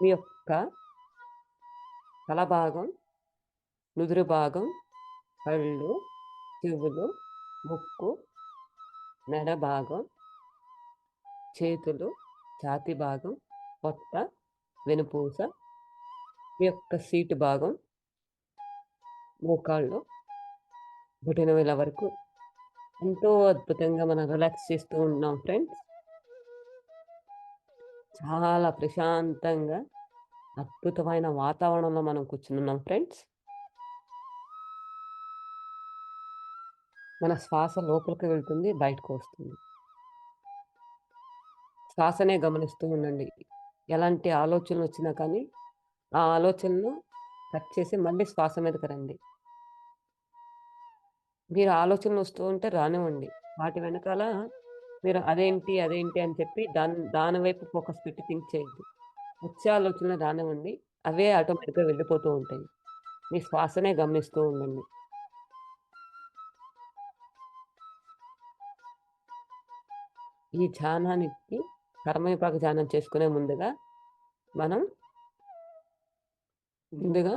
మీ యొక్క తల భాగం, నుదురు భాగం, కళ్ళు, చెవులు, ముక్కు, మెడ భాగం, చేతులు, ఛాతీ భాగం, పొట్ట, వెనుపూస, మీ యొక్క సీటు భాగం, మోకాళ్ళు, బొటనవేలు వరకు ఎంతో అద్భుతంగా మనం రిలాక్స్ చేస్తూ ఉన్నాం ఫ్రెండ్స్. చాలా ప్రశాంతంగా, అద్భుతమైన వాతావరణంలో మనం కూర్చునున్నాం ఫ్రెండ్స్. మన శ్వాస లోపలికి వెళ్తుంది, బయటకొస్తుంది. శ్వాసనే గమనిస్తూ ఉండండి. ఎలాంటి ఆలోచనలొచ్చినా కానీ, ఆ ఆలోచనలు కట్ చేసి మళ్ళీ శ్వాస మీదకి రండి. మీరు ఆలోచనలొస్తూ ఉంటే రానివ్వండి. వాటి వెనకాల మీరు అదేంటి, అదేంటి అని చెప్పి దాని వైపు ఫోకస్ పెట్టి థింక్ చేయొద్దు. వచ్చే ఆలోచనలు రానివ్వండి. అవే ఆటోమేటిక్‌గా వెళ్ళిపోతూ ఉంటాయి. మీ శ్వాసనే గమనిస్తూ ఉండండి. ఈ ధ్యానానికి కర్మవిపాక ధ్యానం చేసుకునే మనం ముందుగా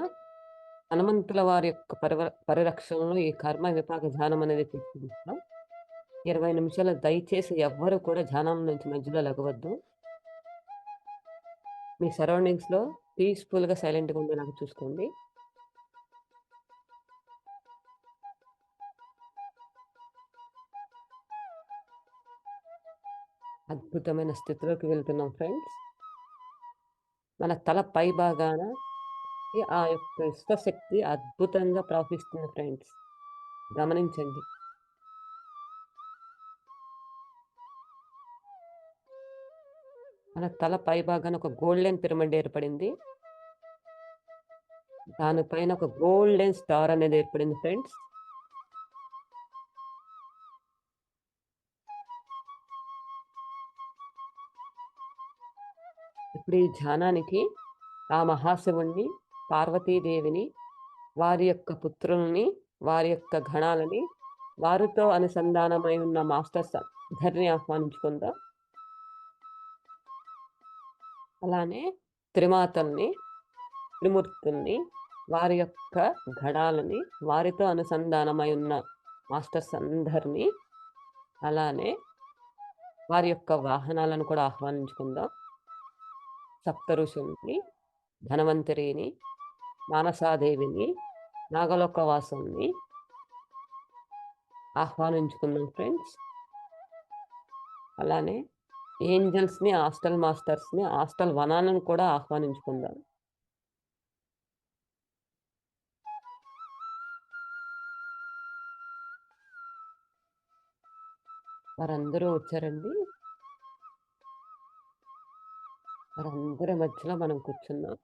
హనుమంతుల వారి యొక్క పరిరక్షణలో ఈ కర్మ విపాక ధ్యానం అనేది తీసుకుంటాం. 20 నిమిషాలు దయచేసి ఎవ్వరు కూడా ధ్యానం నుంచి మధ్యలో లెగవద్దు. మీ సరౌండింగ్స్‌లో పీస్‌ఫుల్‌గా, సైలెంట్‌గా ఉండేలాగా చూసుకోండి. అద్భుతమైన స్థితిలోకి వెళ్తున్నాం ఫ్రెండ్స్. మన తల పై భాగాన ఆ యొక్క విశ్వశక్తి అద్భుతంగా ప్రవహిస్తుంది ఫ్రెండ్స్. గమనించండి. మన తల పై భాగాన ఒక గోల్డెన్ పిరమిడ్ ఏర్పడింది. దానిపైన ఒక గోల్డెన్ స్టార్ అనేది ఏర్పడింది ఫ్రెండ్స్. ఇప్పుడు ఈ ధ్యానానికి ఆ మహాశివుడిని, పార్వతీదేవిని, వారి యొక్క పుత్రుల్ని, వారి యొక్క గణాలని, వారితో అనుసంధానమై ఉన్న మాస్టర్స్ అందరిని ఆహ్వానించుకుందాం. అలానే త్రిమాతల్ని, త్రిమూర్తుల్ని, వారి యొక్క గణాలని, వారితో అనుసంధానమై ఉన్న మాస్టర్స్ అందరిని, అలానే వారి యొక్క వాహనాలను కూడా ఆహ్వానించుకుందాం. సప్త ఋషుల్ని, ధనవంతరిని, మానసాదేవిని, నాగలోకవాసుల్ని ఆహ్వానించుకుందాం ఫ్రెండ్స్. అలానే ఏంజెల్స్‌ని, హాస్టల్ మాస్టర్స్‌ని, హాస్టల్ వనాలను కూడా ఆహ్వానించుకుందాం. వారందరూ వచ్చారండి. వారందరి మధ్యలో మనం కూర్చున్నాం.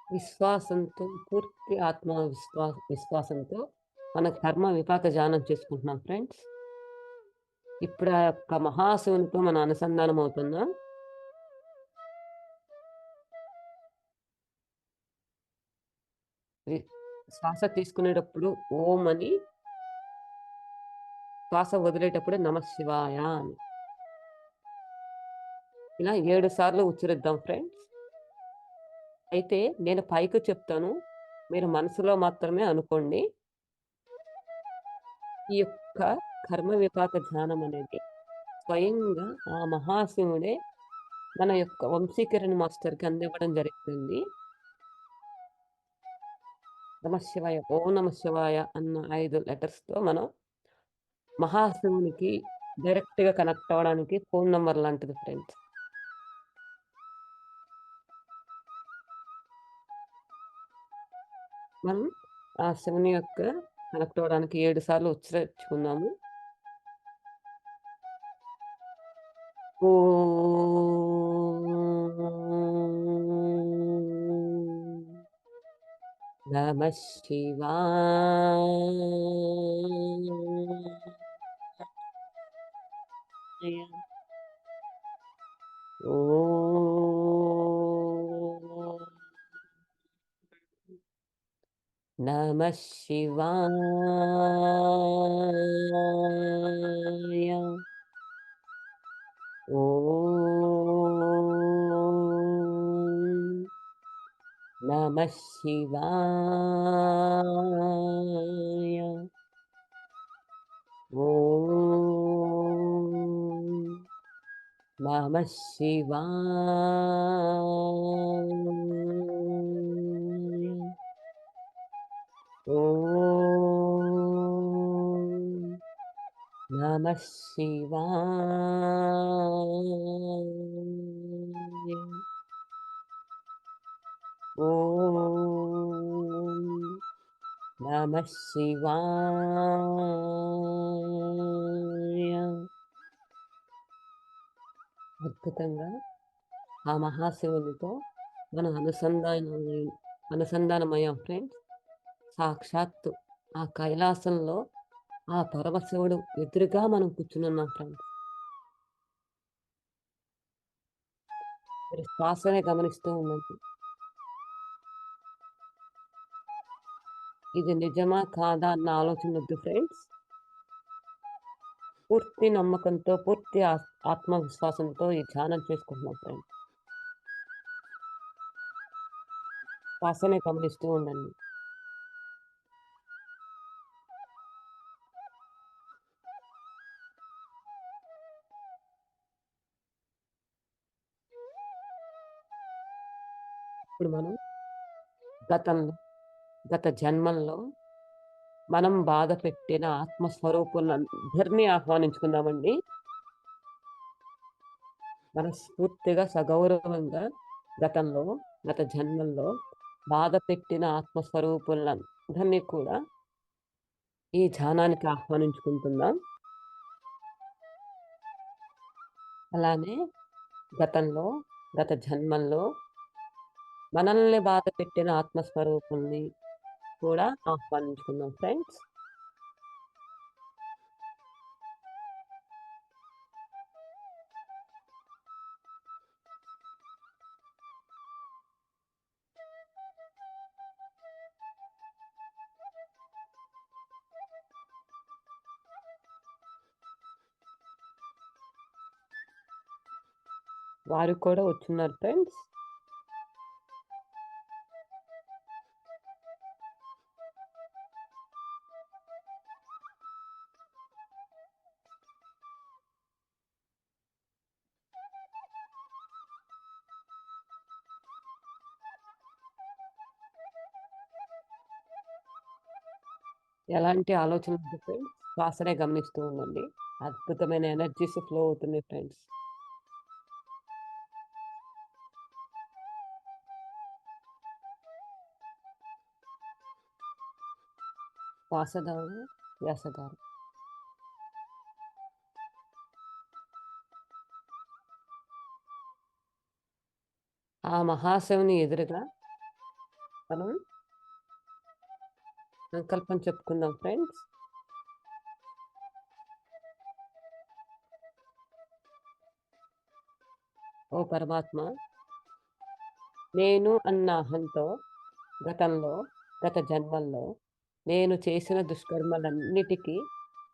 విశ్వాసంతో, పూర్తి విశ్వాసంతో మన కర్మ విపాక ధ్యానం చేసుకుంటున్నాం ఫ్రెండ్స్. ఇప్పుడు ఆ యొక్క మహాశివునితో మనం అనుసంధానం అవుతున్నాం. వి శ్వాస తీసుకునేటప్పుడు ఓం అని, శ్వాస వదిలేటప్పుడు నమఃశివాయ అని. ఇలా 7 సార్లు ఉచ్చరిద్దాం ఫ్రెండ్స్. అయితే నేను పైకి చెప్తాను. మీరు మనసులో మాత్రమే అనుకోండి. ఈ యొక్క కర్మ విపాక ధ్యానం అనేది స్వయంగా ఆ మహాశివుడే మన యొక్క వంశీకరణ మాస్టర్‌కి అందివ్వడం జరిగింది. నమఃశివాయ, ఓం నమఃశివాయ అన్న 5 లెటర్స్‌తో మనం మహాశివునికి డైరెక్ట్‌గా కనెక్ట్ అవ్వడానికి ఫోన్ నంబర్ లాంటిది ఫ్రెండ్స్. మనం ఆ శివుని యొక్క కనెక్ట్ అవ్వడానికి 7 సార్లు ఉచ్చరించుకుందాము. ఓం నమః శివాయ. ఓం నమః శివాయ. నమః శివాయ. ఓం నమః శివాయ. ఓం నమః శివాయ. ఓం నమః శివాయ. అద్భుతంగా ఆ మహాశివునితో మనం అనుసంధానమయ్యాం ఫ్రెండ్స్. సాక్షాత్తు ఆ కైలాసంలో ఆ పరమశివుడు ఎదురుగా మనం కూర్చునున్నాం ఫ్రెండ్స్. మీరు శ్వాసనే గమనిస్తూ ఉండండి. ఇది నిజమా? కాదా? అన్న ఆలోచనొద్దు ఫ్రెండ్స్. పూర్తి నమ్మకంతో, పూర్తి ఆత్మవిశ్వాసంతో ఈ ధ్యానం చేసుకుంటున్నాం ఫ్రెండ్స్. శ్వాసనే గమనిస్తూ ఉండండి. ఇప్పుడు మనం గతంలో, గత జన్మల్లో మనం బాధ పెట్టిన ఆత్మస్వరూపులందరినీ ఆహ్వానించుకుందామండి. మనస్ఫూర్తిగా, సగౌరవంగా గతంలో, గత జన్మల్లో బాధ పెట్టిన ఆత్మస్వరూపులందరినీ కూడా ఈ ధ్యానానికి ఆహ్వానించుకుంటున్నాం. అలానే గతంలో, గత జన్మల్లో మనల్ని బాధ పెట్టిన ఆత్మస్వరూపుల్ని కూడా ఆహ్వానించుకుందాం ఫ్రెండ్స్. వారు కూడా వచ్చున్నారు ఫ్రెండ్స్. ఎలాంటి ఆలోచనలొద్దు ఫ్రెండ్స్. శ్వాసనే గమనిస్తూ ఉండండి. అద్భుతమైన ఎనర్జీస్ ఫ్లో అవుతున్నాయి ఫ్రెండ్స్. శ్వాసధారణ, ధ్యాసధారణ. ఆ మహాశివుని ఎదురుగా మనం సంకల్పం చెప్పుకుందాం ఫ్రెండ్స్. ఓ పరమాత్మ, నేను అన్న అహంతో గతంలో, గత జన్మల్లో నేను చేసిన దుష్కర్మలన్నిటికీ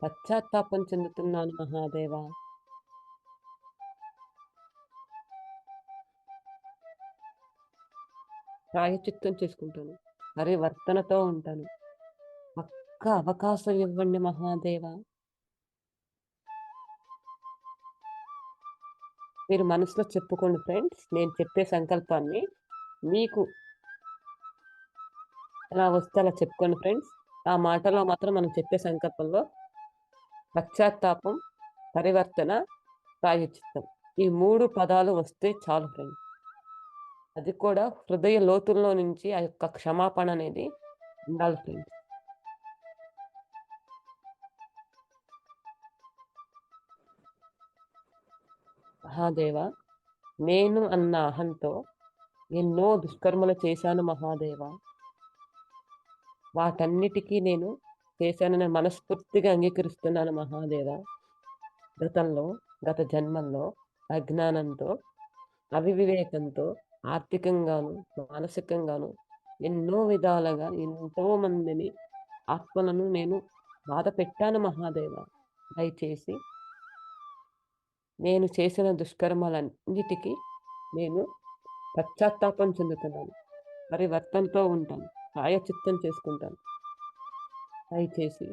పశ్చాత్తాపం చెందుతున్నాను మహాదేవా! ప్రాయశ్చిత్తం చేసుకుంటాను. పరివర్తనతో ఉంటాను. ఒక్క అవకాశం ఇవ్వండి మహాదేవా! మీరు మనసులో చెప్పుకోండి ఫ్రెండ్స్. నేను చెప్పే సంకల్పాన్ని మీకు ఎలా వస్తే అలా చెప్పుకోండి ఫ్రెండ్స్. ఆ మాటలో మాత్రం మనం చెప్పే సంకల్పంలో పశ్చాత్తాపం, పరివర్తన, ప్రాయశ్చిత్తం. ఈ 3 పదాలు వస్తే చాలు ఫ్రెండ్స్. అది కూడా హృదయ లోతుల్లో నుంచి ఆ యొక్క క్షమాపణ అనేది ఉండాలి ఫ్రెండ్స్. మహాదేవా! నేను అన్న అహంతో ఎన్నో దుష్కర్మలు చేశాను మహాదేవా! వాటన్నిటికీ నేను చేశానని మనస్ఫూర్తిగా అంగీకరిస్తున్నాను మహాదేవా! గతంలో, గత జన్మల్లో అజ్ఞానంతో, అవివేకంతో, ఆర్థికంగాను, మానసికంగాను ఎన్నో విధాలుగా ఎంతో మందిని ఆత్మలను నేను బాధ పెట్టాను మహాదేవా! దయచేసి నేను చేసిన దుష్కర్మలన్నిటికి నేను పశ్చాత్తాపం చెందుతున్నాను. పరివర్తనతో ఉంటాను. ప్రాయశ్చిత్తం చేసుకుంటాను. దయచేసి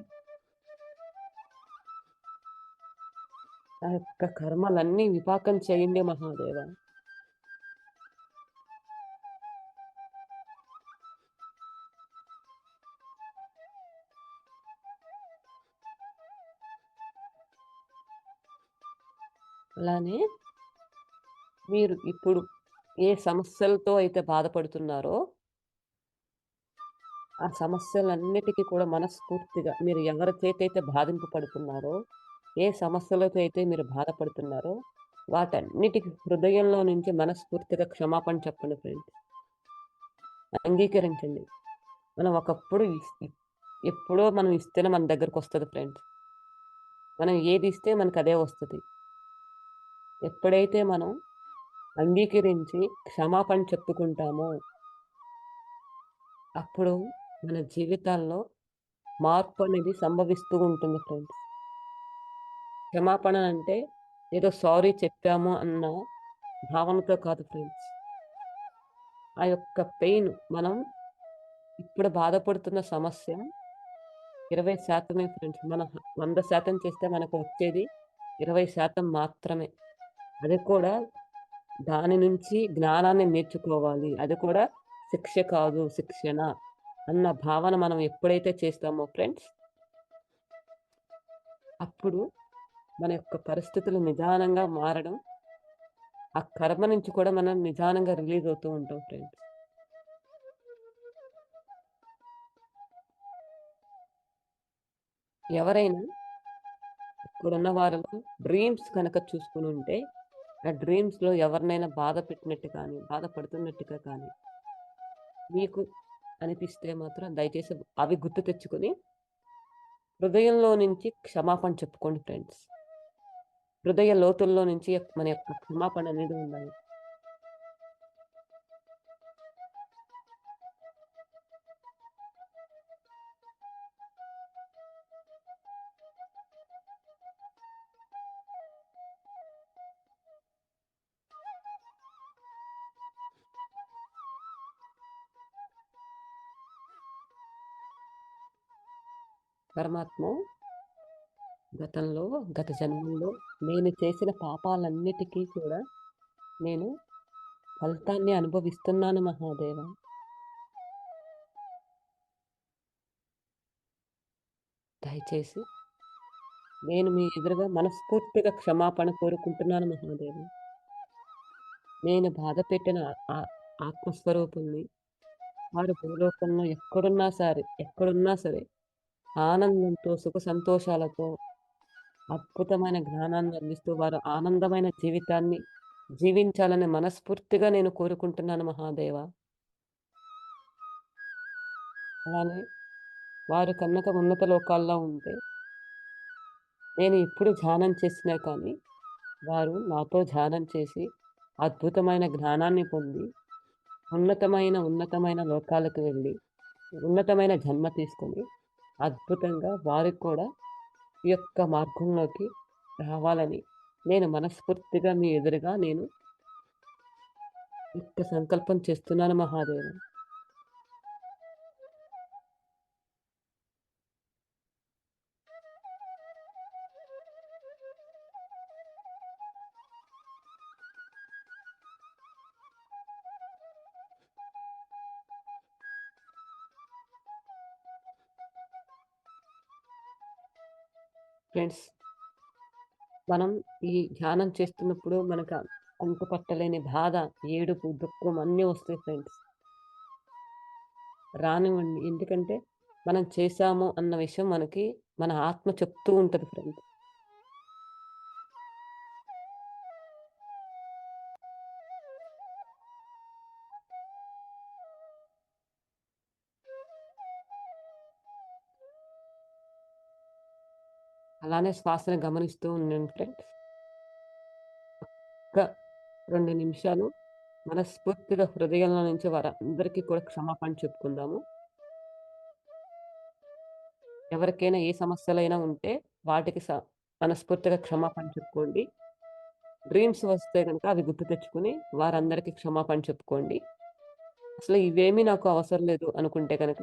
నా యొక్క కర్మలన్నీ విపాకం చేయండి మహాదేవ. అలానే మీరు ఇప్పుడు ఏ సమస్యలతో అయితే బాధపడుతున్నారో, ఆ సమస్యలన్నిటికి కూడా మనస్ఫూర్తిగా మీరు ఎవరి చేతైతే బాధింపబడుతున్నారో, ఏ సమస్యలతో అయితే మీరు బాధపడుతున్నారో, వాటన్నిటికి హృదయంలో నుంచి మనస్ఫూర్తిగా క్షమాపణ చెప్పండి ఫ్రెండ్స్. అంగీకరించండి. మనం ఒకప్పుడు ఎప్పుడో మనం ఇస్తేనే మన దగ్గరకొస్తది ఫ్రెండ్స్. మనం ఏదిస్తే మనకదే వస్తది. ఎప్పుడైతే మనం అంగీకరించి క్షమాపణ చెప్పుకుంటామో, అప్పుడు మన జీవితాల్లో మార్పనేది సంభవిస్తూ ఉంటుంది ఫ్రెండ్స్. క్షమాపణ అంటే ఏదో సారీ చెప్పాము అన్న భావనతో కాదు ఫ్రెండ్స్. ఆ యొక్క పెయిన్ మనం ఇప్పుడు బాధపడుతున్న సమస్య 20% ఫ్రెండ్స్. మనం 100% చేస్తే మనకు వచ్చేది 20% మాత్రమే. అది కూడా దాని నుంచి జ్ఞానాన్ని నేర్చుకోవాలి. అది కూడా శిక్ష కాదు శిక్షణ అన్న భావన మనం ఎప్పుడైతే చేస్తామో ఫ్రెండ్స్, అప్పుడు మన యొక్క పరిస్థితులు నిదానంగా మారడం, ఆ కర్మ నుంచి కూడా మనం నిదానంగా రిలీజ్ అవుతూ ఉంటాం ఫ్రెండ్స్. ఎవరైనా ఇప్పుడున్న వారిలో డ్రీమ్స్ గనక చూసుకొనుంటే, ఆ డ్రీమ్స్‌లో ఎవరినైనా బాధ పెట్టినట్టు కానీ, బాధపడుతున్నట్టుగా కానీ మీకు అనిపిస్తే మాత్రం దయచేసి అవి గుర్తు తెచ్చుకొని, హృదయంలో నుంచి క్షమాపణ చెప్పుకోండి ఫ్రెండ్స్. హృదయ లోతుల్లో నుంచి మన యొక్క క్షమాపణ అనేది ఉండాలి. పరమాత్మ గతంలో, గత జన్మల్లో నేను చేసిన పాపాలన్నిటికీ కూడా నేను ఫలితాన్ని అనుభవిస్తున్నాను మహాదేవ. దయచేసి నేను మీ ఎదురుగా మనస్ఫూర్తిగా క్షమాపణ కోరుకుంటున్నాను మహాదేవ. నేను బాధ పెట్టిన ఆ ఆత్మస్వరూపుల్ని వారు భూలోకంలో ఎక్కడున్నా సరే ఆనందంతో, సుఖ సంతోషాలతో, అద్భుతమైన జ్ఞానాన్ని అందిస్తూ వారు ఆనందమైన జీవితాన్ని జీవించాలని మనస్ఫూర్తిగా నేను కోరుకుంటున్నాను మహాదేవ. అలానే వారు కనుక ఉన్నత లోకాల్లో ఉంటే, నేను ఎప్పుడు ధ్యానం చేసినా కానీ, వారు నాతో ధ్యానం చేసి, అద్భుతమైన జ్ఞానాన్ని పొంది, ఉన్నతమైన లోకాలకు వెళ్ళి, ఉన్నతమైన జన్మ తీసుకొని, అద్భుతంగా వారికి కూడా ఈ యొక్క మార్గంలోకి రావాలని నేను మనస్ఫూర్తిగా మీ ఎదురుగా నేను యొక్క సంకల్పం చేస్తున్నాను మహాదేవ. ఫ్రెండ్స్, మనం ఈ ధ్యానం చేస్తున్నప్పుడు మనకు అంతుపట్టలేని బాధ, ఏడుపు, దుఃఖం అన్నీ వస్తాయి ఫ్రెండ్స్. రానివ్వండి. ఎందుకంటే మనం చేశాము అన్న విషయం మనకి మన ఆత్మ చెప్తూ ఉంటది ఫ్రెండ్స్. అలానే శ్వాసను గమనిస్తూ ఉండండి ఫ్రెండ్స్. ఒక 2 నిమిషాలు మనస్ఫూర్తిగా హృదయంలో నుంచి వారందరికీ కూడా క్షమాపణ చెప్పుకుందాము. ఎవరికైనా ఏ సమస్యలైనా ఉంటే వాటికి మనస్ఫూర్తిగా క్షమాపణ చెప్పుకోండి. డ్రీమ్స్ వస్తే గనక అవి గుర్తు తెచ్చుకొని వారందరికీ క్షమాపణ చెప్పుకోండి. అసలు ఇవేమీ నాకు అవసరం లేదు అనుకుంటే గనక,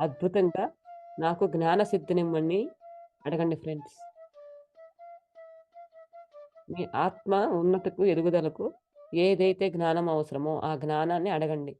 అద్భుతంగా నాకు జ్ఞాన సిద్ధినిమ్మని అడగండి ఫ్రెండ్స్. మీ ఆత్మ ఉన్నతికు, ఎదుగుదలకు ఏదైతే జ్ఞానం అవసరమో ఆ జ్ఞానాన్ని అడగండి.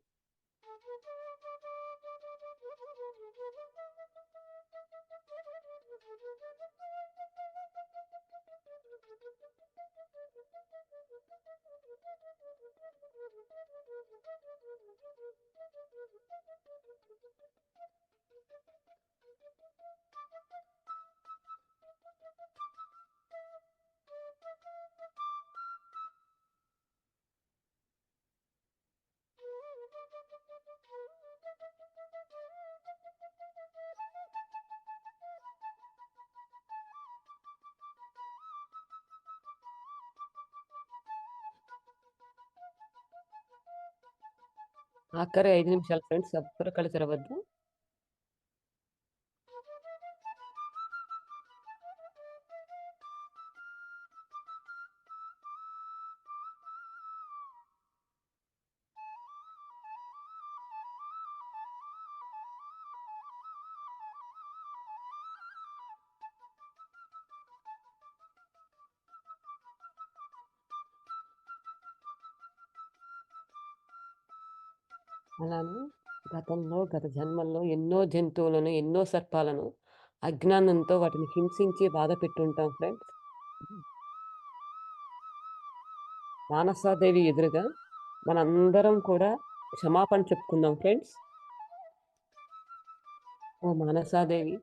ఆఖరి 5 నిమిషాలు ఫ్రెండ్స్ ఎవ్వరు కళ్ళు తెరవద్దు. అలానే గతంలో, గత జన్మల్లో ఎన్నో జంతువులను, ఎన్నో సర్పాలను అజ్ఞానంతో వాటిని హింసించి బాధ పెట్టుంటాం ఫ్రెండ్స్. మానసాదేవి ఎదురుగా మనందరం కూడా క్షమాపణ చెప్పుకుందాం ఫ్రెండ్స్. ఓ మానసాదేవి,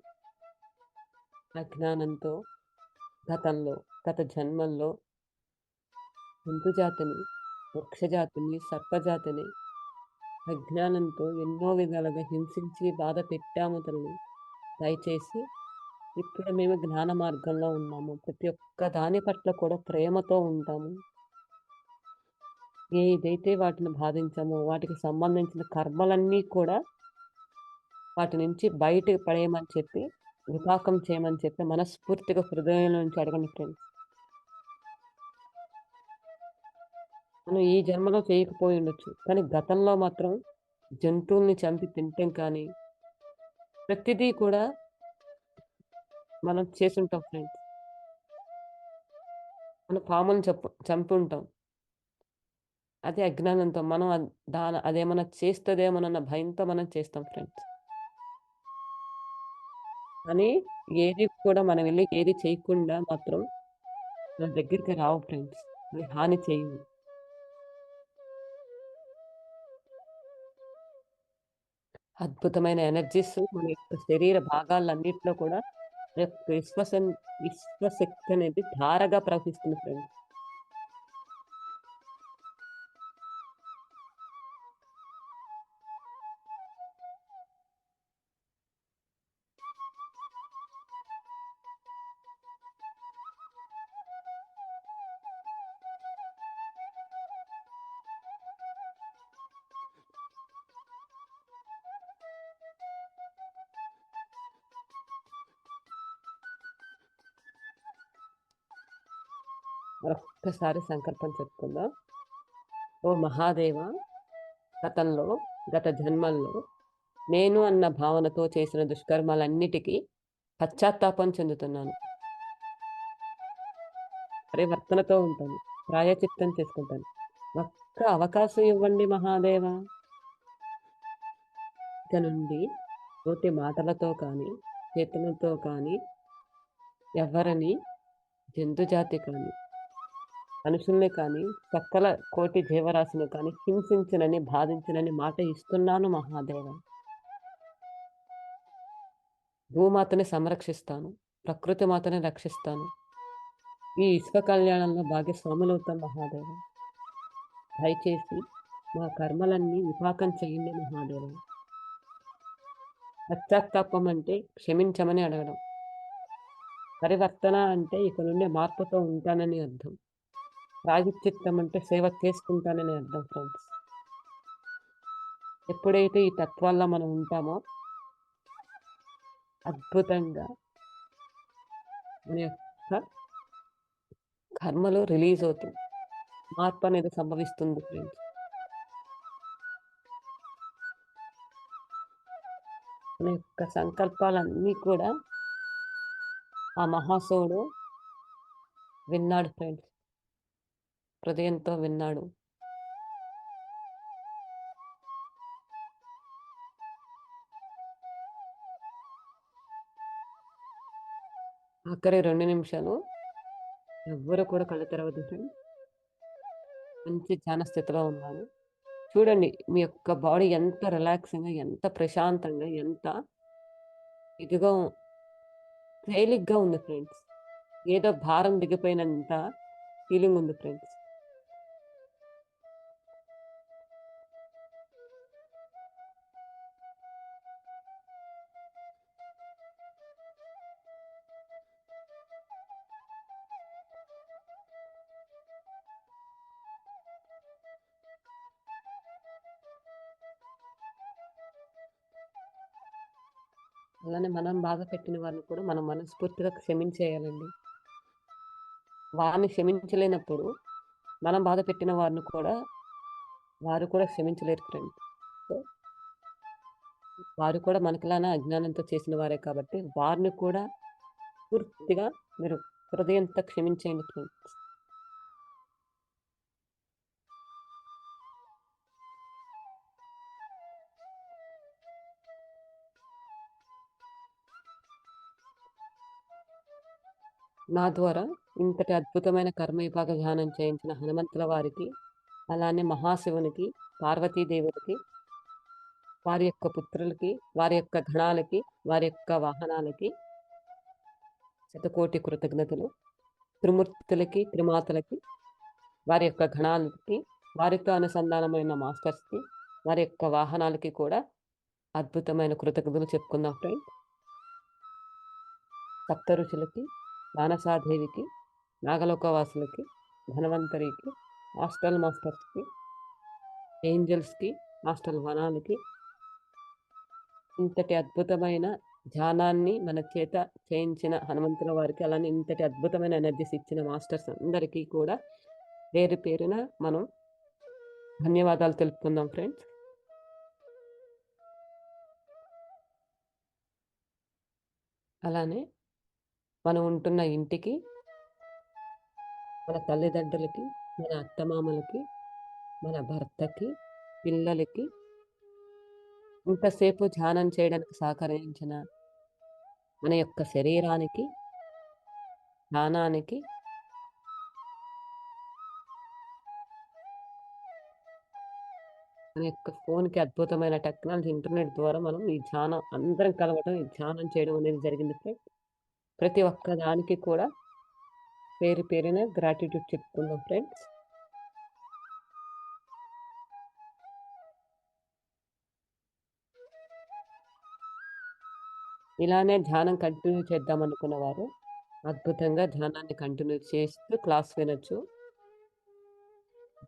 అజ్ఞానంతో గతంలో, గత జన్మల్లో జంతు జాతిని, వృక్షజాతిని, సర్పజాతిని అజ్ఞానంతో ఎన్నో విధాలుగా హింసించి బాధ పెట్టాము తల్లి. దయచేసి ఇప్పుడు మేము జ్ఞాన మార్గంలో ఉన్నాము. ప్రతి ఒక్క దాని పట్ల కూడా ప్రేమతో ఉంటాము. ఏదైతే వాటిని బాధించామో వాటికి సంబంధించిన కర్మలన్నీ కూడా వాటి నుంచి బయటకి పడేయమని చెప్పి, విపాకం చేయమని చెప్పి మనస్ఫూర్తిగా హృదయం నుంచి అడగండి ఫ్రెండ్స్. మనం ఈ జన్మలో చేయకపోయుండొచ్చు. కానీ గతంలో మాత్రం జంతువుల్ని చంపి తినటం కానీ, ప్రతిదీ కూడా మనం చేసుంటాం ఫ్రెండ్స్. మనం పాముని చంపుంటాం. అదే అజ్ఞానంతో మనం అదేమన్నా చేస్తదేమోనన్న భయంతో మనం చేస్తాం ఫ్రెండ్స్. కానీ ఏది కూడా మనం వెళ్లి ఏది చేయకుండా మాత్రం మన దగ్గరికి రావు ఫ్రెండ్స్. అవి హాని చేయవు. అద్భుతమైన ఎనర్జీస్ మన యొక్క శరీర భాగాలన్నిట్లో కూడా మన యొక్క విశ్వశక్తి అనేది ధారగా ప్రవహిస్తుంది ఫ్రెండ్స్. మరొక్కసారి సంకల్పం చెప్పుకుందాం. ఓ మహాదేవ! గతంలో, గత జన్మల్లో నేను అన్న భావనతో చేసిన దుష్కర్మాలన్నిటికీ పశ్చాత్తాపం చెందుతున్నాను. పరివర్తనతో ఉంటాను. ప్రాయశ్చిత్తం చేసుకుంటాను. ఒక్క అవకాశం ఇవ్వండి మహాదేవా! ఇక నుండి నోటి మాటలతో కానీ, చేతులతో కానీ ఎవరిని జంతుజాతి కానీ, మనుషుల్ని కానీ, సకల కోటి జీవరాశిని కానీ హింసించనని, బాధించనని మాట ఇస్తున్నాను మహాదేవ. భూమాతని సంరక్షిస్తాను. ప్రకృతి మాతని రక్షిస్తాను. ఈ విశ్వ కళ్యాణంలో భాగస్వాములవుతాం మహాదేవ. దయచేసి మా కర్మలన్నీ విపాకం చేయండి మహాదేవ. పశ్చాత్తాపం అంటే క్షమించమని అడగడం. పరివర్తన అంటే ఇక నుండి మార్పుతో ఉంటానని అర్థం. ప్రాయశ్చిత్తం అంటే సేవ చేసుకుంటానని అర్థం ఫ్రెండ్స్. ఎప్పుడైతే ఈ తత్వాల్లో మనం ఉంటామో అద్భుతంగా మన యొక్క కర్మలు రిలీజ్ అవుతాయి. మార్పనేది సంభవిస్తుంది ఫ్రెండ్స్. మన యొక్క సంకల్పాలన్నీ కూడా ఆ మహాశివుడు విన్నాడు ఫ్రెండ్స్. హృదయంతో విన్నాడు. ఆఖరి 2 నిమిషాలు ఎవ్వరు కూడా కళ్ళు తెరవద్దు ఫ్రెండ్స్. మంచి ధ్యాన స్థితిలో ఉన్నాను. చూడండి మీ యొక్క బాడీ ఎంత రిలాక్సింగ్‌గా, ఎంత ప్రశాంతంగా, ఎంత ఇదిగా తేలిగ్గా ఉంది ఫ్రెండ్స్. ఏదో భారం దిగిపోయినంత ఫీలింగ్ ఉంది ఫ్రెండ్స్. అలానే మనం బాధ పెట్టిన వారిని కూడా మనం మనస్ఫూర్తిగా క్షమించేయాలండి. వారిని క్షమించలేనప్పుడు మనం బాధ పెట్టిన వారిని కూడా వారు కూడా క్షమించలేరు ఫ్రెండ్స్. సో, వారు కూడా మనకులానే అజ్ఞానంతో చేసిన వారే కాబట్టి వారిని కూడా పూర్తిగా మీరు హృదయంతో క్షమించేయండి ఫ్రెండ్స్. నా ద్వారా ఇంతటి అద్భుతమైన కర్మవిభాగ ధ్యానం చేయించిన హనుమంతుల వారికి, అలానే మహాశివునికి, పార్వతీదేవులకి, వారి యొక్క పుత్రులకి, వారి యొక్క గణాలకి, వారి యొక్క వాహనాలకి శతకోటి కృతజ్ఞతలు. త్రిమూర్తులకి, త్రిమాతలకి, వారి యొక్క గణాలకి, వారితో అనుసంధానమైన మాస్టర్స్‌కి, వారి యొక్క వాహనాలకి కూడా అద్భుతమైన కృతజ్ఞతలు చెప్పుకుందాం ఫ్రెండ్స్. సప్త ఋషులకి, మానసాదేవికి, నాగలోకవాసులకి, ధన్వంతరికి, హాస్టల్ మాస్టర్స్‌కి, ఏంజెల్స్‌కి, హాస్టల్ వనాలకి, ఇంతటి అద్భుతమైన ధ్యానాన్ని మన చేత చేయించిన హనుమంతుల వారికి, అలానే ఇంతటి అద్భుతమైన ఎనర్జీస్ ఇచ్చిన మాస్టర్స్ అందరికీ కూడా పేరు పేరున మనం ధన్యవాదాలు తెలుపుకుందాం ఫ్రెండ్స్. అలానే మనం ఉంటున్న ఇంటికి, మన తల్లిదండ్రులకి, మన అత్తమామలకి, మన భర్తకి, పిల్లలకి, ఇంతసేపు ధ్యానం చేయడానికి సహకరించిన మన యొక్క శరీరానికి, ధ్యానానికి, మన యొక్క ఫోన్‌కి అద్భుతమైన టెక్నాలజీ ఇంటర్నెట్ ద్వారా మనం ఈ ధ్యానం అందరం కలవడం, ఈ ధ్యానం చేయడం అనేది జరిగింది ఫ్రెండ్స్. ప్రతి ఒక్క దానికి కూడా పేరు పేరున గ్రాటిట్యూడ్ చెప్పుకుందాం ఫ్రెండ్స్. ఇలానే ధ్యానం కంటిన్యూ చేద్దాం అనుకున్నవారు, అద్భుతంగా ధ్యానాన్ని కంటిన్యూ చేస్తూ క్లాస్ వినొచ్చు.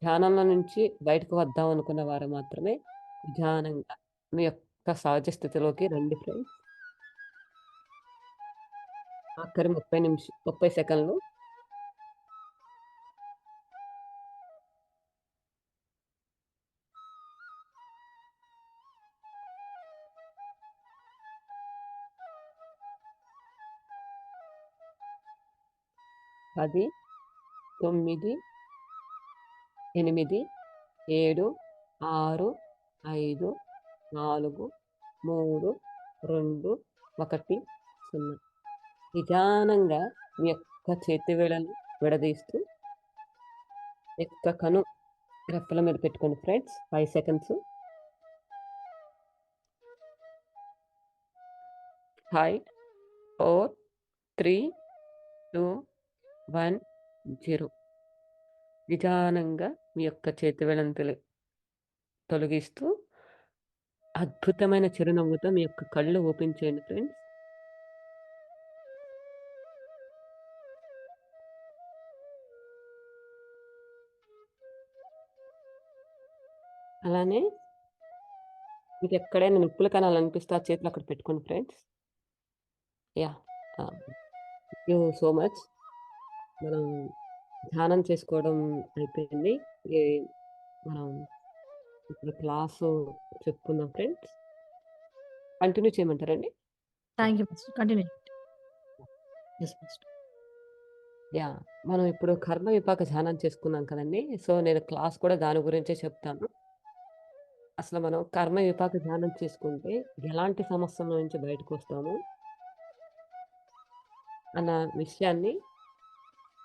ధ్యానంలో నుంచి బయటకు వద్దాం అనుకున్న వారు మాత్రమే నిదానంగా మీ యొక్క సహజ స్థితిలోకి రండి ఫ్రెండ్స్. ఆఖరి 30 సెకన్లు. పది, 9, 8, 7, 6, 5, 4, 3, 2, 1, 0. నిదానంగా మీ యొక్క చేతి వేళ్ళను విడదీస్తూ యొక్క కను రెప్పల మీద పెట్టుకోండి ఫ్రెండ్స్. 5 సెకండ్స్. 5, 4, 3, 2, 1, 0. నిదానంగా మీ యొక్క చేతి వేళ్ళను తొలగిస్తూ అద్భుతమైన చిరునవ్వుతో మీ యొక్క కళ్ళు ఓపెన్ చేయండి ఫ్రెండ్స్. అలానే మీకు ఎక్కడైనా నొప్పుల కణాలు అనిపిస్తే ఆ చేతులు అక్కడ పెట్టుకోండి friends. Yeah! Thank you so much. మనం ధ్యానం చేసుకోవడం అయిపోయింది. ఈ మనం ఇప్పుడు క్లాసు చెప్పుకుందాం ఫ్రెండ్స్. కంటిన్యూ చేయమంటారండి? Yeah! Thank you master. Continue చేయండి. Yes master. యాహ్! మనం ఇప్పుడు కర్మ విపాక ధ్యానం చేసుకున్నాం కదండీ! సో, నేను క్లాస్ కూడా దాని గురించే చెప్తాను. అసలు మనం కర్మ విపాక ధ్యానం చేసుకుంటే ఎలాంటి సమస్యల నుంచి బయటకొస్తాము అన్న విషయాన్ని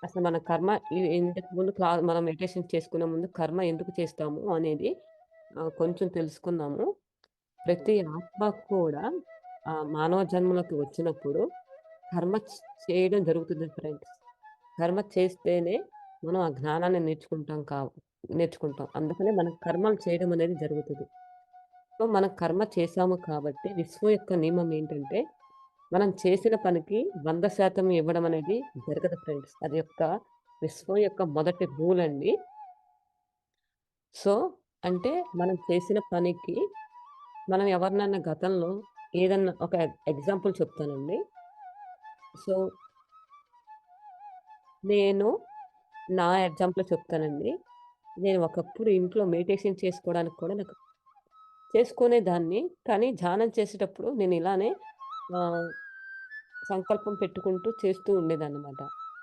అసలు మన కర్మ ఇంతకు ముందు మనం మెడిటేషన్ చేసుకునే ముందు కర్మ ఎందుకు చేస్తాము అనేది కొంచెం తెలుసుకుందాము. ప్రతి ఆత్మ కూడా మానవ జన్మలోకి వచ్చినప్పుడు కర్మ చేయడం జరుగుతుంది ఫ్రెండ్స్. కర్మ చేస్తేనే మనం ఆ జ్ఞానాన్ని నేర్చుకుంటాం. అందుకనే మనం కర్మలు చేయడం అనేది జరుగుతది. సో, మనం కర్మ చేశాము కాబట్టి విశ్వం యొక్క నియమం ఏంటంటే, మనం చేసిన పనికి 100% ఇవ్వడం అనేది జరగదు ఫ్రెండ్స్. అది యొక్క విశ్వం యొక్క మొదటి రూల్ అండి. సో, అంటే మనం చేసిన పనికి మనం ఎవరినన్నా గతంలో ఏదన్నా ఒక ఎగ్జాంపుల్ చెప్తానండి. సో, నేను నా ఎగ్జాంపులే చెప్తానండి. నేను ఒకప్పుడు ఇంట్లో మెడిటేషన్ చేసుకోవడానికి కూడా నాకు చేసుకునేదాన్ని. కానీ ధ్యానం చేసేటప్పుడు నేను ఇలానే ఆహ్, సంకల్పం పెట్టుకుంటూ చేస్తూ ఉండేదాన్నమాట.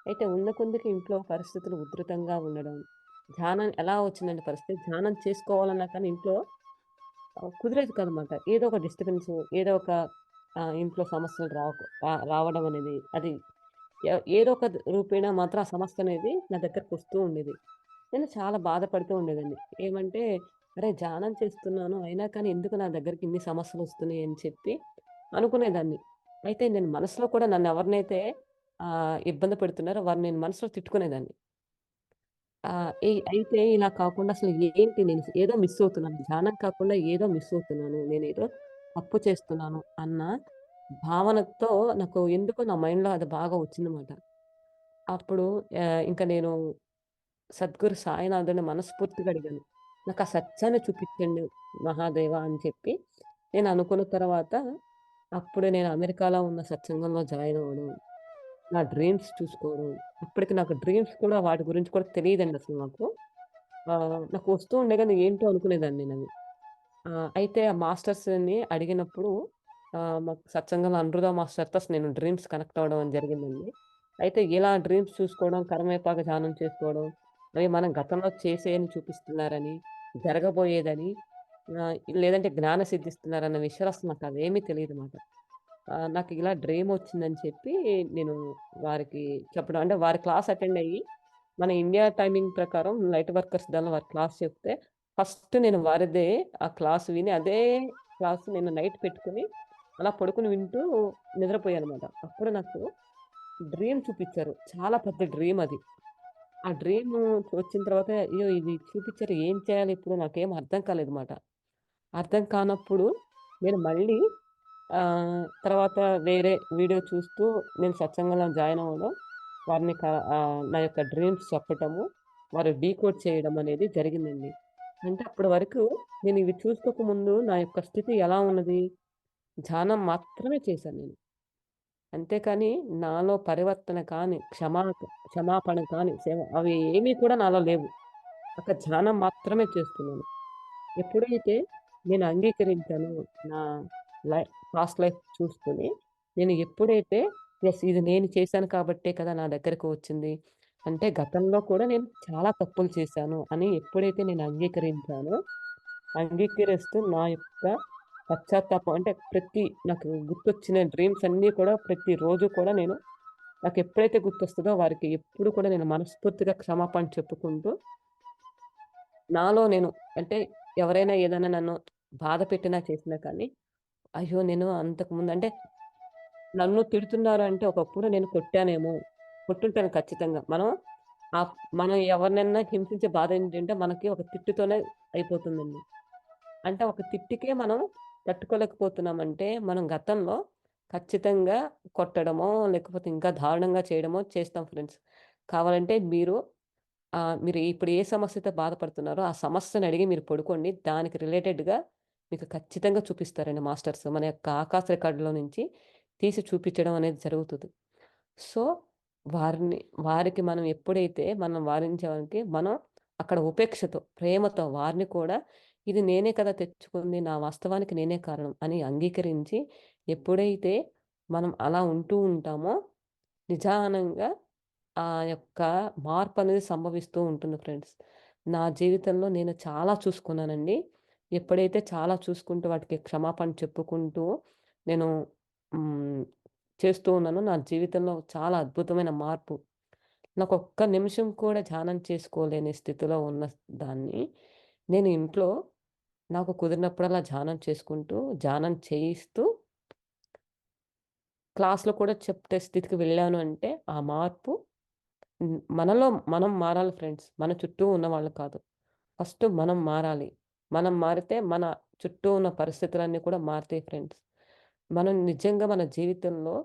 అయితే ఉన్న కొందికి ఇంట్లో పరిస్థితులు ఉధృతంగా ఉండడం, ధ్యానం ఎలా వచ్చిందంటే పరిస్థితి, ధ్యానం చేసుకోవాలన్నా కానీ ఇంట్లో కుదిరేది కాదనమాట. ఏదో ఒక డిస్టర్బెన్సు, ఏదో ఒక ఇంట్లో సమస్యలు రావడం అనేది అది ఏదో ఒక రూపేణా మాత్రం ఆ సమస్యనేది నా దగ్గరకొస్తూ ఉండేది. నేను చాలా బాధపడుతూ ఉండేదాన్ని. ఏమంటే, అరే! ధ్యానం చేస్తున్నాను. అయినా కానీ ఎందుకు నా దగ్గరికి ఇన్ని సమస్యలొస్తున్నాయి అని చెప్పి అనుకునేదాన్ని. అయితే నేను మనసులో కూడా నన్నెవరినైతే ఇబ్బంది పెడుతున్నారో వారిని నేను మనసులో తిట్టుకునేదాన్ని. అయితే ఇలా కాకుండా అసలు ఏంటి నేను ఏదో మిస్ అవుతున్నాను. ధ్యానం కాకుండా ఏదో మిస్ అవుతున్నాను. నేనేదో తప్పు చేస్తున్నాను అన్న భావనతో నాకు ఎందుకో నా మైండ్‌లో అది బాగా వచ్చిందన్నమాట. అప్పుడు ఇంక నేను సద్గురు సాయినాథుడిని మనస్ఫూర్తిగా అడిగాను. నాకా సత్యాన్ని చూపిచ్చండి మహాదేవా అని చెప్పి నేను అనుకున్న తర్వాత అప్పుడు నేను అమెరికాలో ఉన్న సత్సంగంలో జాయిన్ అవ్వడం. నా డ్రీమ్స్ చూసుకోవడం. అప్పటికి నాకు డ్రీమ్స్ కూడా వాటి గురించి కూడా తెలీదండి అసలు నాకు. నాకు వస్తూ ఉండే గాని ఏంటో అనుకునేదాన్ని నేనవి. అయితే ఆ మాస్టర్స్‌ని అడిగినప్పుడు మాకు సత్సంగంలో అనిరుధ మాస్టర్‌తో అసలు నేను డ్రీమ్స్ కనెక్ట్ అవ్వడం అని జరిగిందండి. అయితే ఇలా డ్రీమ్స్ చూసుకోవడం, కర్మేపాక ధ్యానం చేసుకోవడం, అవి మనం గతంలో చేసేయని చూపిస్తున్నారని, జరగబోయేదని లేదంటే జ్ఞాన సిద్ధిస్తున్నారన్న విషయాలు అసలు నాకవేమీ తెలీదన్నమాట. నాకు ఇలా డ్రీమొచ్చిందని చెప్పి నేను వారికి చెప్పడం. అంటే వారి క్లాస్ అటెండ్ అయ్యి, మన ఇండియా టైమింగ్ ప్రకారం లైట్ వర్కర్స్ దానిలో వారి క్లాస్ చెప్తే, ఫస్ట్ నేను వారిదే ఆ క్లాస్ విని, అదే క్లాస్ నేను నైట్ పెట్టుకొని, అలా పడుకొని వింటూ నిద్రపోయానన్నమాట. అప్పుడు నాకు డ్రీమ్ చూపిచ్చారు. చాలా పెద్ద డ్రీమ్ అది. ఆ డ్రీము వచ్చిన తర్వాత, అయ్యో! ఇది చూపిచ్చారు ఏం చేయాలి ఇప్పుడు నాకేం అర్థం కాలేదన్నమాట. అర్థం కానప్పుడు నేను మళ్ళీ తర్వాత వేరే వీడియో చూస్తూ నేను సత్సంగంలో జాయిన్ అవ్వడం, నా యొక్క డ్రీమ్స్ చెప్పటము, వారు డీకోడ్ చేయడం అనేది జరిగిందండి. అంటే అప్పటి వరకు నేను ఇవి చూసుకోకముందు నా యొక్క స్థితి ఎలా ఉన్నది? ధ్యానం మాత్రమే చేశాను నేను. అంతేకాని నాలో పరివర్తన కానీ, క్షమాపణ కానీ, అవి ఏమీ కూడా నాలో లేవు. ఒక ధ్యానం మాత్రమే చేస్తున్నాను. ఎప్పుడైతే నేను అంగీకరించానో నా లై పాస్ట్ లైఫ్ చూసుకొని, నేను ఎప్పుడైతే యెస్ ఇది నేను చేశాను కాబట్టే కదా నా దగ్గరకు వచ్చింది. అంటే గతంలో కూడా నేను చాలా తప్పులు చేశాను అని ఎప్పుడైతే నేను అంగీకరించానో, అంగీకరిస్తూ నా యొక్క పశ్చాత్తాపం అంటే నాకు గుర్తొచ్చిన డ్రీమ్స్ అన్నీ కూడా ప్రతిరోజు కూడా నేను నాకెప్పుడైతే గుర్తొస్తదో వారికి ఎప్పుడు కూడా నేను మనస్ఫూర్తిగా క్షమాపణ చెప్పుకుంటూ నాలో నేను అంటే ఎవరైనా ఏదైనా నన్ను బాధ పెట్టినా, చేసినా కానీ, అయ్యో! నేను అంతకుముందు అంటే నన్ను తిడుతున్నారు అంటే ఒకప్పుడు నేను కొట్టానేమో, కొట్టుంటాను ఖచ్చితంగా. మనం ఎవరినైనా హింసించే బాధ ఏంటంటే మనకి ఒక తిట్టుతోనే అయిపోతుందండి. అంటే ఒక తిట్టుకే మనం తట్టుకోలేకపోతున్నామంటే, మనం గతంలో ఖచ్చితంగా కొట్టడమో, లేకపోతే ఇంకా దారుణంగా చేయడమో చేస్తాం ఫ్రెండ్స్. కావాలంటే మీరు ఇప్పుడు ఏ సమస్యతో బాధపడుతున్నారో, ఆ సమస్యని అడిగి మీరు పడుకోండి. దానికి రిలేటెడ్‌గా మీకు ఖచ్చితంగా చూపిస్తారండి మాస్టర్స్. మన యొక్క ఆకాశ రికార్డులో నుంచి తీసి చూపించడం అనేది జరుగుతది. సో, వారిని వారికి మనం ఎప్పుడైతే మనం వారించడానికి మనం అక్కడ ఉపేక్షతో, ప్రేమతో వారిని కూడా ఇది నేనే కదా తెచ్చుకుంది. నా వాస్తవానికి నేనే కారణం అని అంగీకరించి ఎప్పుడైతే మనం అలా ఉంటూ ఉంటామో నిజానంగా ఆ యొక్క మార్పనేది సంభవిస్తూ ఉంటుంది ఫ్రెండ్స్. నా జీవితంలో నేను చాలా చూసుకున్నానండి. ఎప్పుడైతే చాలా చూసుకుంటూ వాటికి క్షమాపణ చెప్పుకుంటూ నేను హ్మ్. చేస్తూ ఉన్నానో నా జీవితంలో చాలా అద్భుతమైన మార్పు. నాకొక్క నిమిషం కూడా ధ్యానం చేసుకోలేని స్థితిలో ఉన్న దాన్ని నేను ఇంట్లో నాకు కుదిరినప్పుడల్లా ధ్యానం చేసుకుంటూ, ధ్యానం చేయిస్తూ క్లాస్‌లో కూడా చెప్పే స్థితికి వెళ్ళాను అంటే ఆ మార్పు మనలో మనం మారాలి ఫ్రెండ్స్. మన చుట్టూ ఉన్నవాళ్ళు కాదు. ఫస్ట్ మనం మారాలి. మనం మారితే మన చుట్టూ ఉన్న పరిస్థితులన్నీ కూడా మారుతాయి ఫ్రెండ్స్. మనం నిజంగా మన జీవితంలో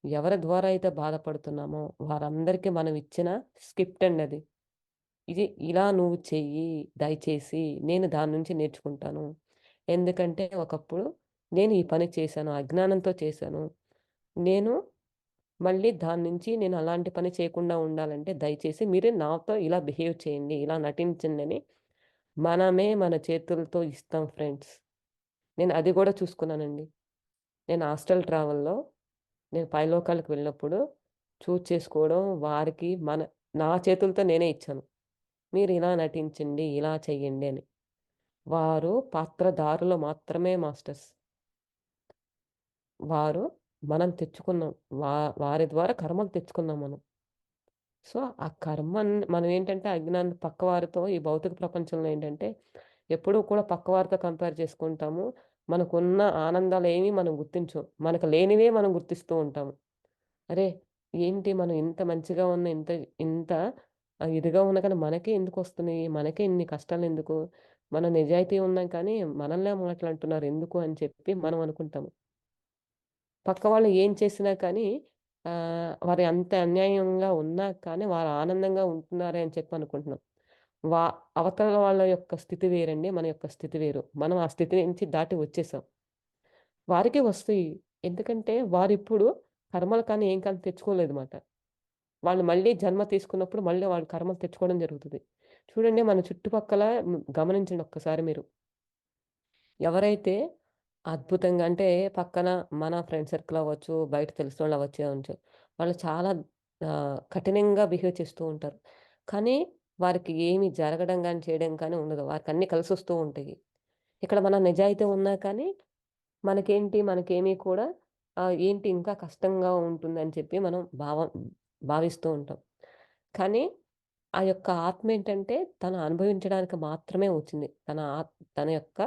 ఎవరి ద్వారా అయితే బాధపడుతున్నామో వారందరికీ మనం ఇచ్చిన స్క్రిప్ట్ అండి అది. ఇది ఇలా నువ్వు చెయ్యి దయచేసి నేను దాని నుంచి నేర్చుకుంటాను. ఎందుకంటే ఒకప్పుడు నేను ఈ పని చేశాను. అజ్ఞానంతో చేశాను. నేను మళ్ళీ దాని నుంచి నేను అలాంటి పని చేయకుండా ఉండాలంటే దయచేసి మీరు నాతో ఇలా బిహేవ్ చేయండి. ఇలా నటించండని మనమే మన చేతులతో ఇస్తాం ఫ్రెండ్స్. నేను అది గూడా చూసుకున్నానండి. నేను హాస్టల్ ట్రావెల్‌లో నేను పైలోకాలకు వెళ్ళినప్పుడు చేసుకోవడం వారికి నా చేతులతో నేనే ఇచ్చాను. మీరు ఇలా నటించండి, ఇలా చేయండి అని. వారు పాత్రధారులు మాత్రమే మాస్టర్స్. వారు మనం తెచ్చుకున్నాం. వా వారి ద్వారా కర్మలు తెచ్చుకున్నాం మనం. సో, ఆ మనం ఏంటంటే అజ్ఞానం పక్కవారితో ఈ భౌతిక ప్రపంచంలో ఏంటంటే, ఎప్పుడూ కూడా పక్కవారితో కంపేర్ చేసుకుంటాము. మనకున్న ఆనందాలేమి మనం గుర్తించం. మనకు లేనివే మనం గుర్తిస్తూ ఉంటాము. అరే! ఏంటి మనం ఇంత మంచిగా ఉన్న ఇంత ఇంత ఇదిగా ఉన్నా కానీ మనకే ఎందుకొస్తున్నాయి? మనకే ఇన్ని కష్టాలెందుకు? మనం నిజాయితీ ఉన్నాం కానీ మనల్నే మాటలంటున్నారు ఎందుకు అని చెప్పి మనం అనుకుంటాము. పక్క వాళ్ళు ఏం చేసినా కానీ వారు అంత అన్యాయంగా ఉన్నా కానీ వారు ఆనందంగా ఉంటున్నారే అని చెప్పి అనుకుంటున్నాం. వా అవతల వాళ్ళ యొక్క స్థితి వేరండి. మన యొక్క స్థితి వేరు. మనం ఆ స్థితి నుంచి దాటి వచ్చేసాం. వారికే వస్తాయి. ఎందుకంటే వారిప్పుడు కర్మలు కానీ ఏం కానీ తెచ్చుకోలేదు మాట. వాళ్ళు మళ్ళీ జన్మ తీసుకున్నప్పుడు మళ్ళీ వాళ్ళు కర్మలు తెచ్చుకోవడం జరుగుతది. చూడండి మన చుట్టుపక్కల గమనించండి ఒక్కసారి మీరు. ఎవరైతే అద్భుతంగా అంటే పక్కన మన ఫ్రెండ్ సర్కిల్ అవ్వచ్చు, బయట తెలిసినోళ్ళు అవ్వచ్చు. వాళ్ళు చాలా కఠినంగా బిహేవ్ చేస్తూ ఉంటారు. కానీ వారికి ఏమి జరగడం గాని, చేయడం కానీ ఉండదు. వారికన్నీ కలిసొస్తూ ఉంటాయి. ఇక్కడ మన నిజాయితీ ఉన్నా కానీ మనకేమీ కూడా ఏంటి ఇంకా కష్టంగా ఉంటుందని చెప్పి మనం భావిస్తూ ఉంటాం. కానీ ఆ యొక్క ఆత్మ ఏంటంటే తను అనుభవించడానికి మాత్రమే వచ్చింది. తన యొక్క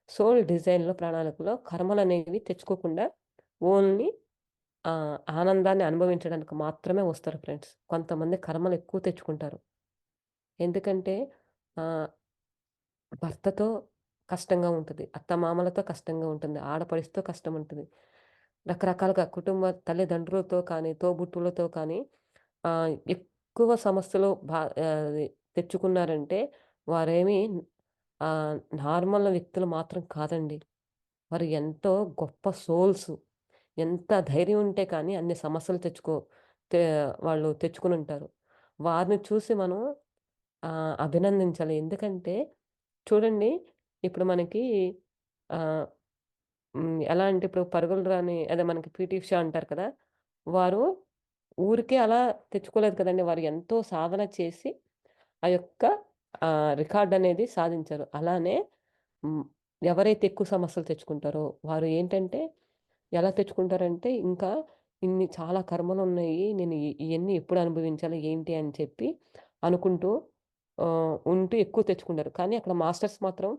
సోల్ డిజైన్‌లో, ప్రణాళికలో కర్మలనేవి తెచ్చుకోకుండా ఓన్లీ ఆనందాన్ని అనుభవించడానికి మాత్రమే వస్తారు ఫ్రెండ్స్. కొంతమంది కర్మలెక్కువ తెచ్చుకుంటారు. ఎందుకంటే ఆహ్, భర్తతో కష్టంగా ఉంటది. అత్తమామలతో కష్టంగా ఉంటుంది. ఆడపడుచుతో కష్టం ఉంటది. రకరకాలుగా తల్లిదండ్రులతో కానీ, తోబుట్టువులతో కానీ ఎక్కువ సమస్యలు అది తెచ్చుకున్నారంటే వారేమి నార్మల్ వ్యక్తులు మాత్రం కాదండి. వారు ఎంతో గొప్ప సోల్స్. ఎంత ధైర్యం ఉంటే కానీ అన్ని సమస్యలు తే వాళ్ళు తెచ్చుకొనుంటారు. వారిని చూసి మనం అభినందించాలి. ఎందుకంటే చూడండి ఇప్పుడు మనకి ఆహ్, ఎలా అంటే ఇప్పుడు పరుగులు రాని అదే మనకి పీటీ ఉషా అంటారు కదా! వారు ఊరికే అలా తెచ్చుకోలేదు కదండీ. వారు ఎంతో సాధన చేసి ఆ యొక్క రికార్డనేది సాధించారు. అలానే హ్మ్. ఎవరైతే ఎక్కువ సమస్యలు తెచ్చుకుంటారో వారు ఏంటంటే ఎలా తెచ్చుకుంటారంటే ఇంకా చాలా కర్మలున్నాయి. నేను ఇయన్నీ ఎప్పుడు అనుభవించాలి ఏంటి అని చెప్పి అనుకుంటూ ఉంటూ ఎక్కువ తెచ్చుకుంటారు. కానీ అక్కడ మాస్టర్స్ మాత్రం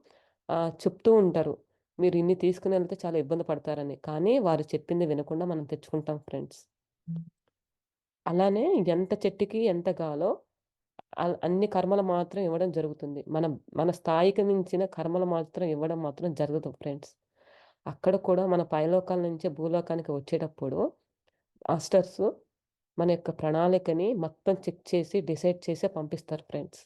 చెప్తూ ఉంటారు. మీరు ఇన్ని తీసుకొనెళ్తే చాలా ఇబ్బంది పడతారని. కానీ వారు చెప్పింది వినకుండా మనం తెచ్చుకుంటాం ఫ్రెండ్స్. హ్మ్. అలానే ఎంత చెట్టుకి ఎంత గాలో అన్ని కర్మలు మాత్రం ఇవ్వడం జరుగుతుంది. మన స్థాయికి మించిన కర్మలు మాత్రం ఇవ్వడం మాత్రం జరగదు ఫ్రెండ్స్. అక్కడ కూడా మన పైలోకాల నుంచి భూలోకానికి వచ్చేటప్పుడు మాస్టర్సు మన యొక్క ప్రణాళికని మొత్తం చెక్ చేసి, డిసైడ్ చేసే పంపిస్తారు ఫ్రెండ్స్.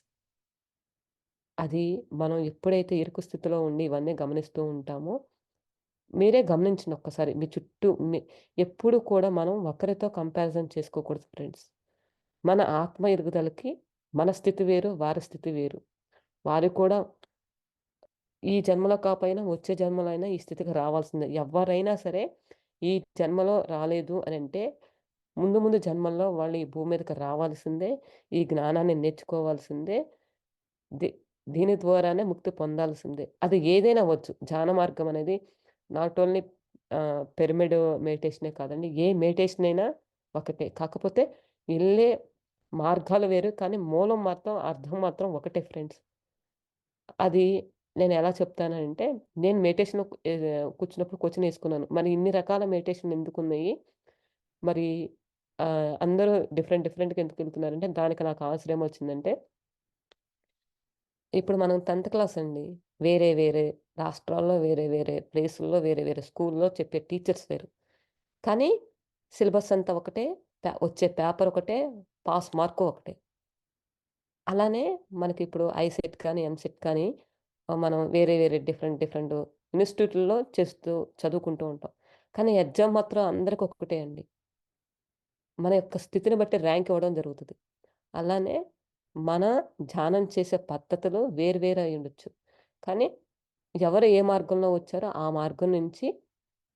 అది మనం ఎప్పుడైతే ఇరుకు స్థితిలో ఉండి ఇవన్నీ గమనిస్తూ ఉంటామో, మీరే గమనించండి ఒక్కసారి. మీ చుట్టూ ఎప్పుడు కూడా మనం ఒకరితో కంపారిజన్ చేసుకోకూడదు ఫ్రెండ్స్. మన ఆత్మ ఎదుగుదలకి మన స్థితి వేరు, వారి స్థితి వేరు. వారు కూడా ఈ జన్మలో కాపోయినా వచ్చే జన్మలో అయినా ఈ స్థితికి రావాల్సిందే. ఎవ్వరైనా సరే ఈ జన్మలో రాలేదు అనంటే ముందు ముందు జన్మల్లో వాళ్ళు ఈ భూమి మీదకి రావాల్సిందే. ఈ జ్ఞానాన్ని నేర్చుకోవాల్సిందే. ది దీని ద్వారానే ముక్తి పొందాల్సిందే. అది ఏదైనా అవ్వచ్చు. ధ్యాన మార్గం అనేది నాట్ ఓన్లీ పిరమిడ్ మెడిటేషనే కాదండి. ఏ మెడిటేషన్ అయినా ఒకటే. కాకపోతే ఎళ్ళే మార్గాలు వేరు. కానీ మూలం మాత్రం అర్థం మాత్రం ఒకటే ఫ్రెండ్స్. అది నేనెలా చెప్తానంటే, నేను మెడిటేషన్‌లో కూర్చున్నప్పుడు క్వెషనేసుకున్నాను. మరి ఇన్ని రకాల మెడిటేషన్‌లు ఎందుకున్నాయి? మరి అందరూ డిఫరెంట్‌గా ఎందుకెళ్తున్నారంటే, దానికి నాకు ఆన్సర్ ఏమొచ్చిందంటే, ఇప్పుడు మనం 10థ్ క్లాస్ అండి. వేరే రాష్ట్రాల్లో, వేరే ప్లేసుల్లో, వేరే స్కూల్‌లో చెప్పే టీచర్స్ వేరు. కానీ సిలబస్ అంతా ఒకటే. వచ్చే పేపర్ ఒకటే. పాస్ మార్కు ఒకటే. అలానే మనకిప్పుడు ఐసెట్ కానీ, ఎంసెట్ కానీ మనం వేరే డిఫరెంట్ ఇన్‌స్టిట్యూట్‌ల్లో చదువుకుంటూ ఉంటాం. కానీ ఎగ్జామ్ మాత్రం అందరికి ఒక్కటే అండి. మన యొక్క స్థితిని బట్టి ర్యాంక్ ఇవ్వడం జరుగుతది. అలానే మన ధ్యానం చేసే పద్ధతులు వేరు అయ్యుండొచ్చు. కానీ ఎవరు ఏ మార్గంలో వచ్చారో ఆ మార్గం నుంచి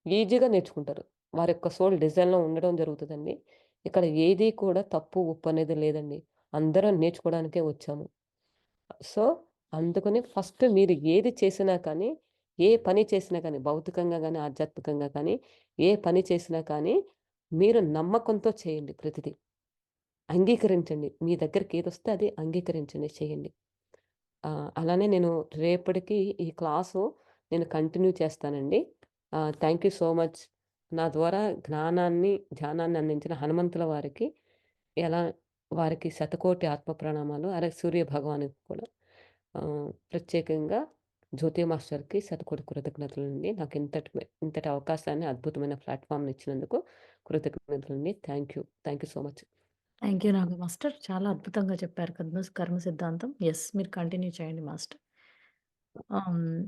ఈజీగా నేర్చుకుంటారు. వారి యొక్క సోల్ డిజైన్‌లో ఉండడం జరుగుతదండి. ఇక్కడ ఏది కూడా తప్పు, ఒప్పు అనేది లేదండి. అందరం నేర్చుకోవడానికే వచ్చాము. సో, అందుకని ఫస్ట్ మీరు ఏది చేసినా కానీ, ఏ పని చేసినా కానీ, భౌతికంగా గానీ, ఆధ్యాత్మికంగా కానీ, ఏ పని చేసినా కానీ, మీరు నమ్మకంతో చేయండి ప్రతిది. అంగీకరించండి. మీ దగ్గరికి ఏదొస్తే అది అంగీకరించండి, చేయండి. అలానే నేను రేపటికి ఈ క్లాసు నేను కంటిన్యూ చేస్తానండి. Thank you so much. నా ద్వారా జ్ఞానాన్ని, ధ్యానాన్ని అందించిన హనుమంతుల వారికి ఎలా వారికి శతకోటి ఆత్మ ప్రణామాలు. అలాగే సూర్య భగవానునికి కూడా ప్రత్యేకంగా జ్యోతి మాస్టర్‌కి శతకోటి కృతజ్ఞతలండి. నాకు ఇంతటి అవకాశాన్ని, అద్భుతమైన ప్లాట్‌ఫార్మ్‌ని ఇచ్చినందుకు కృతజ్ఞతలండి. Thank you so much. Thank you Naga master. చాలా అద్భుతంగా చెప్పారు కర్మ సిద్ధాంతం. యెస్. మీరు కంటిన్యూ చేయండి మాస్టర్. ఆహ్, హ్మ్.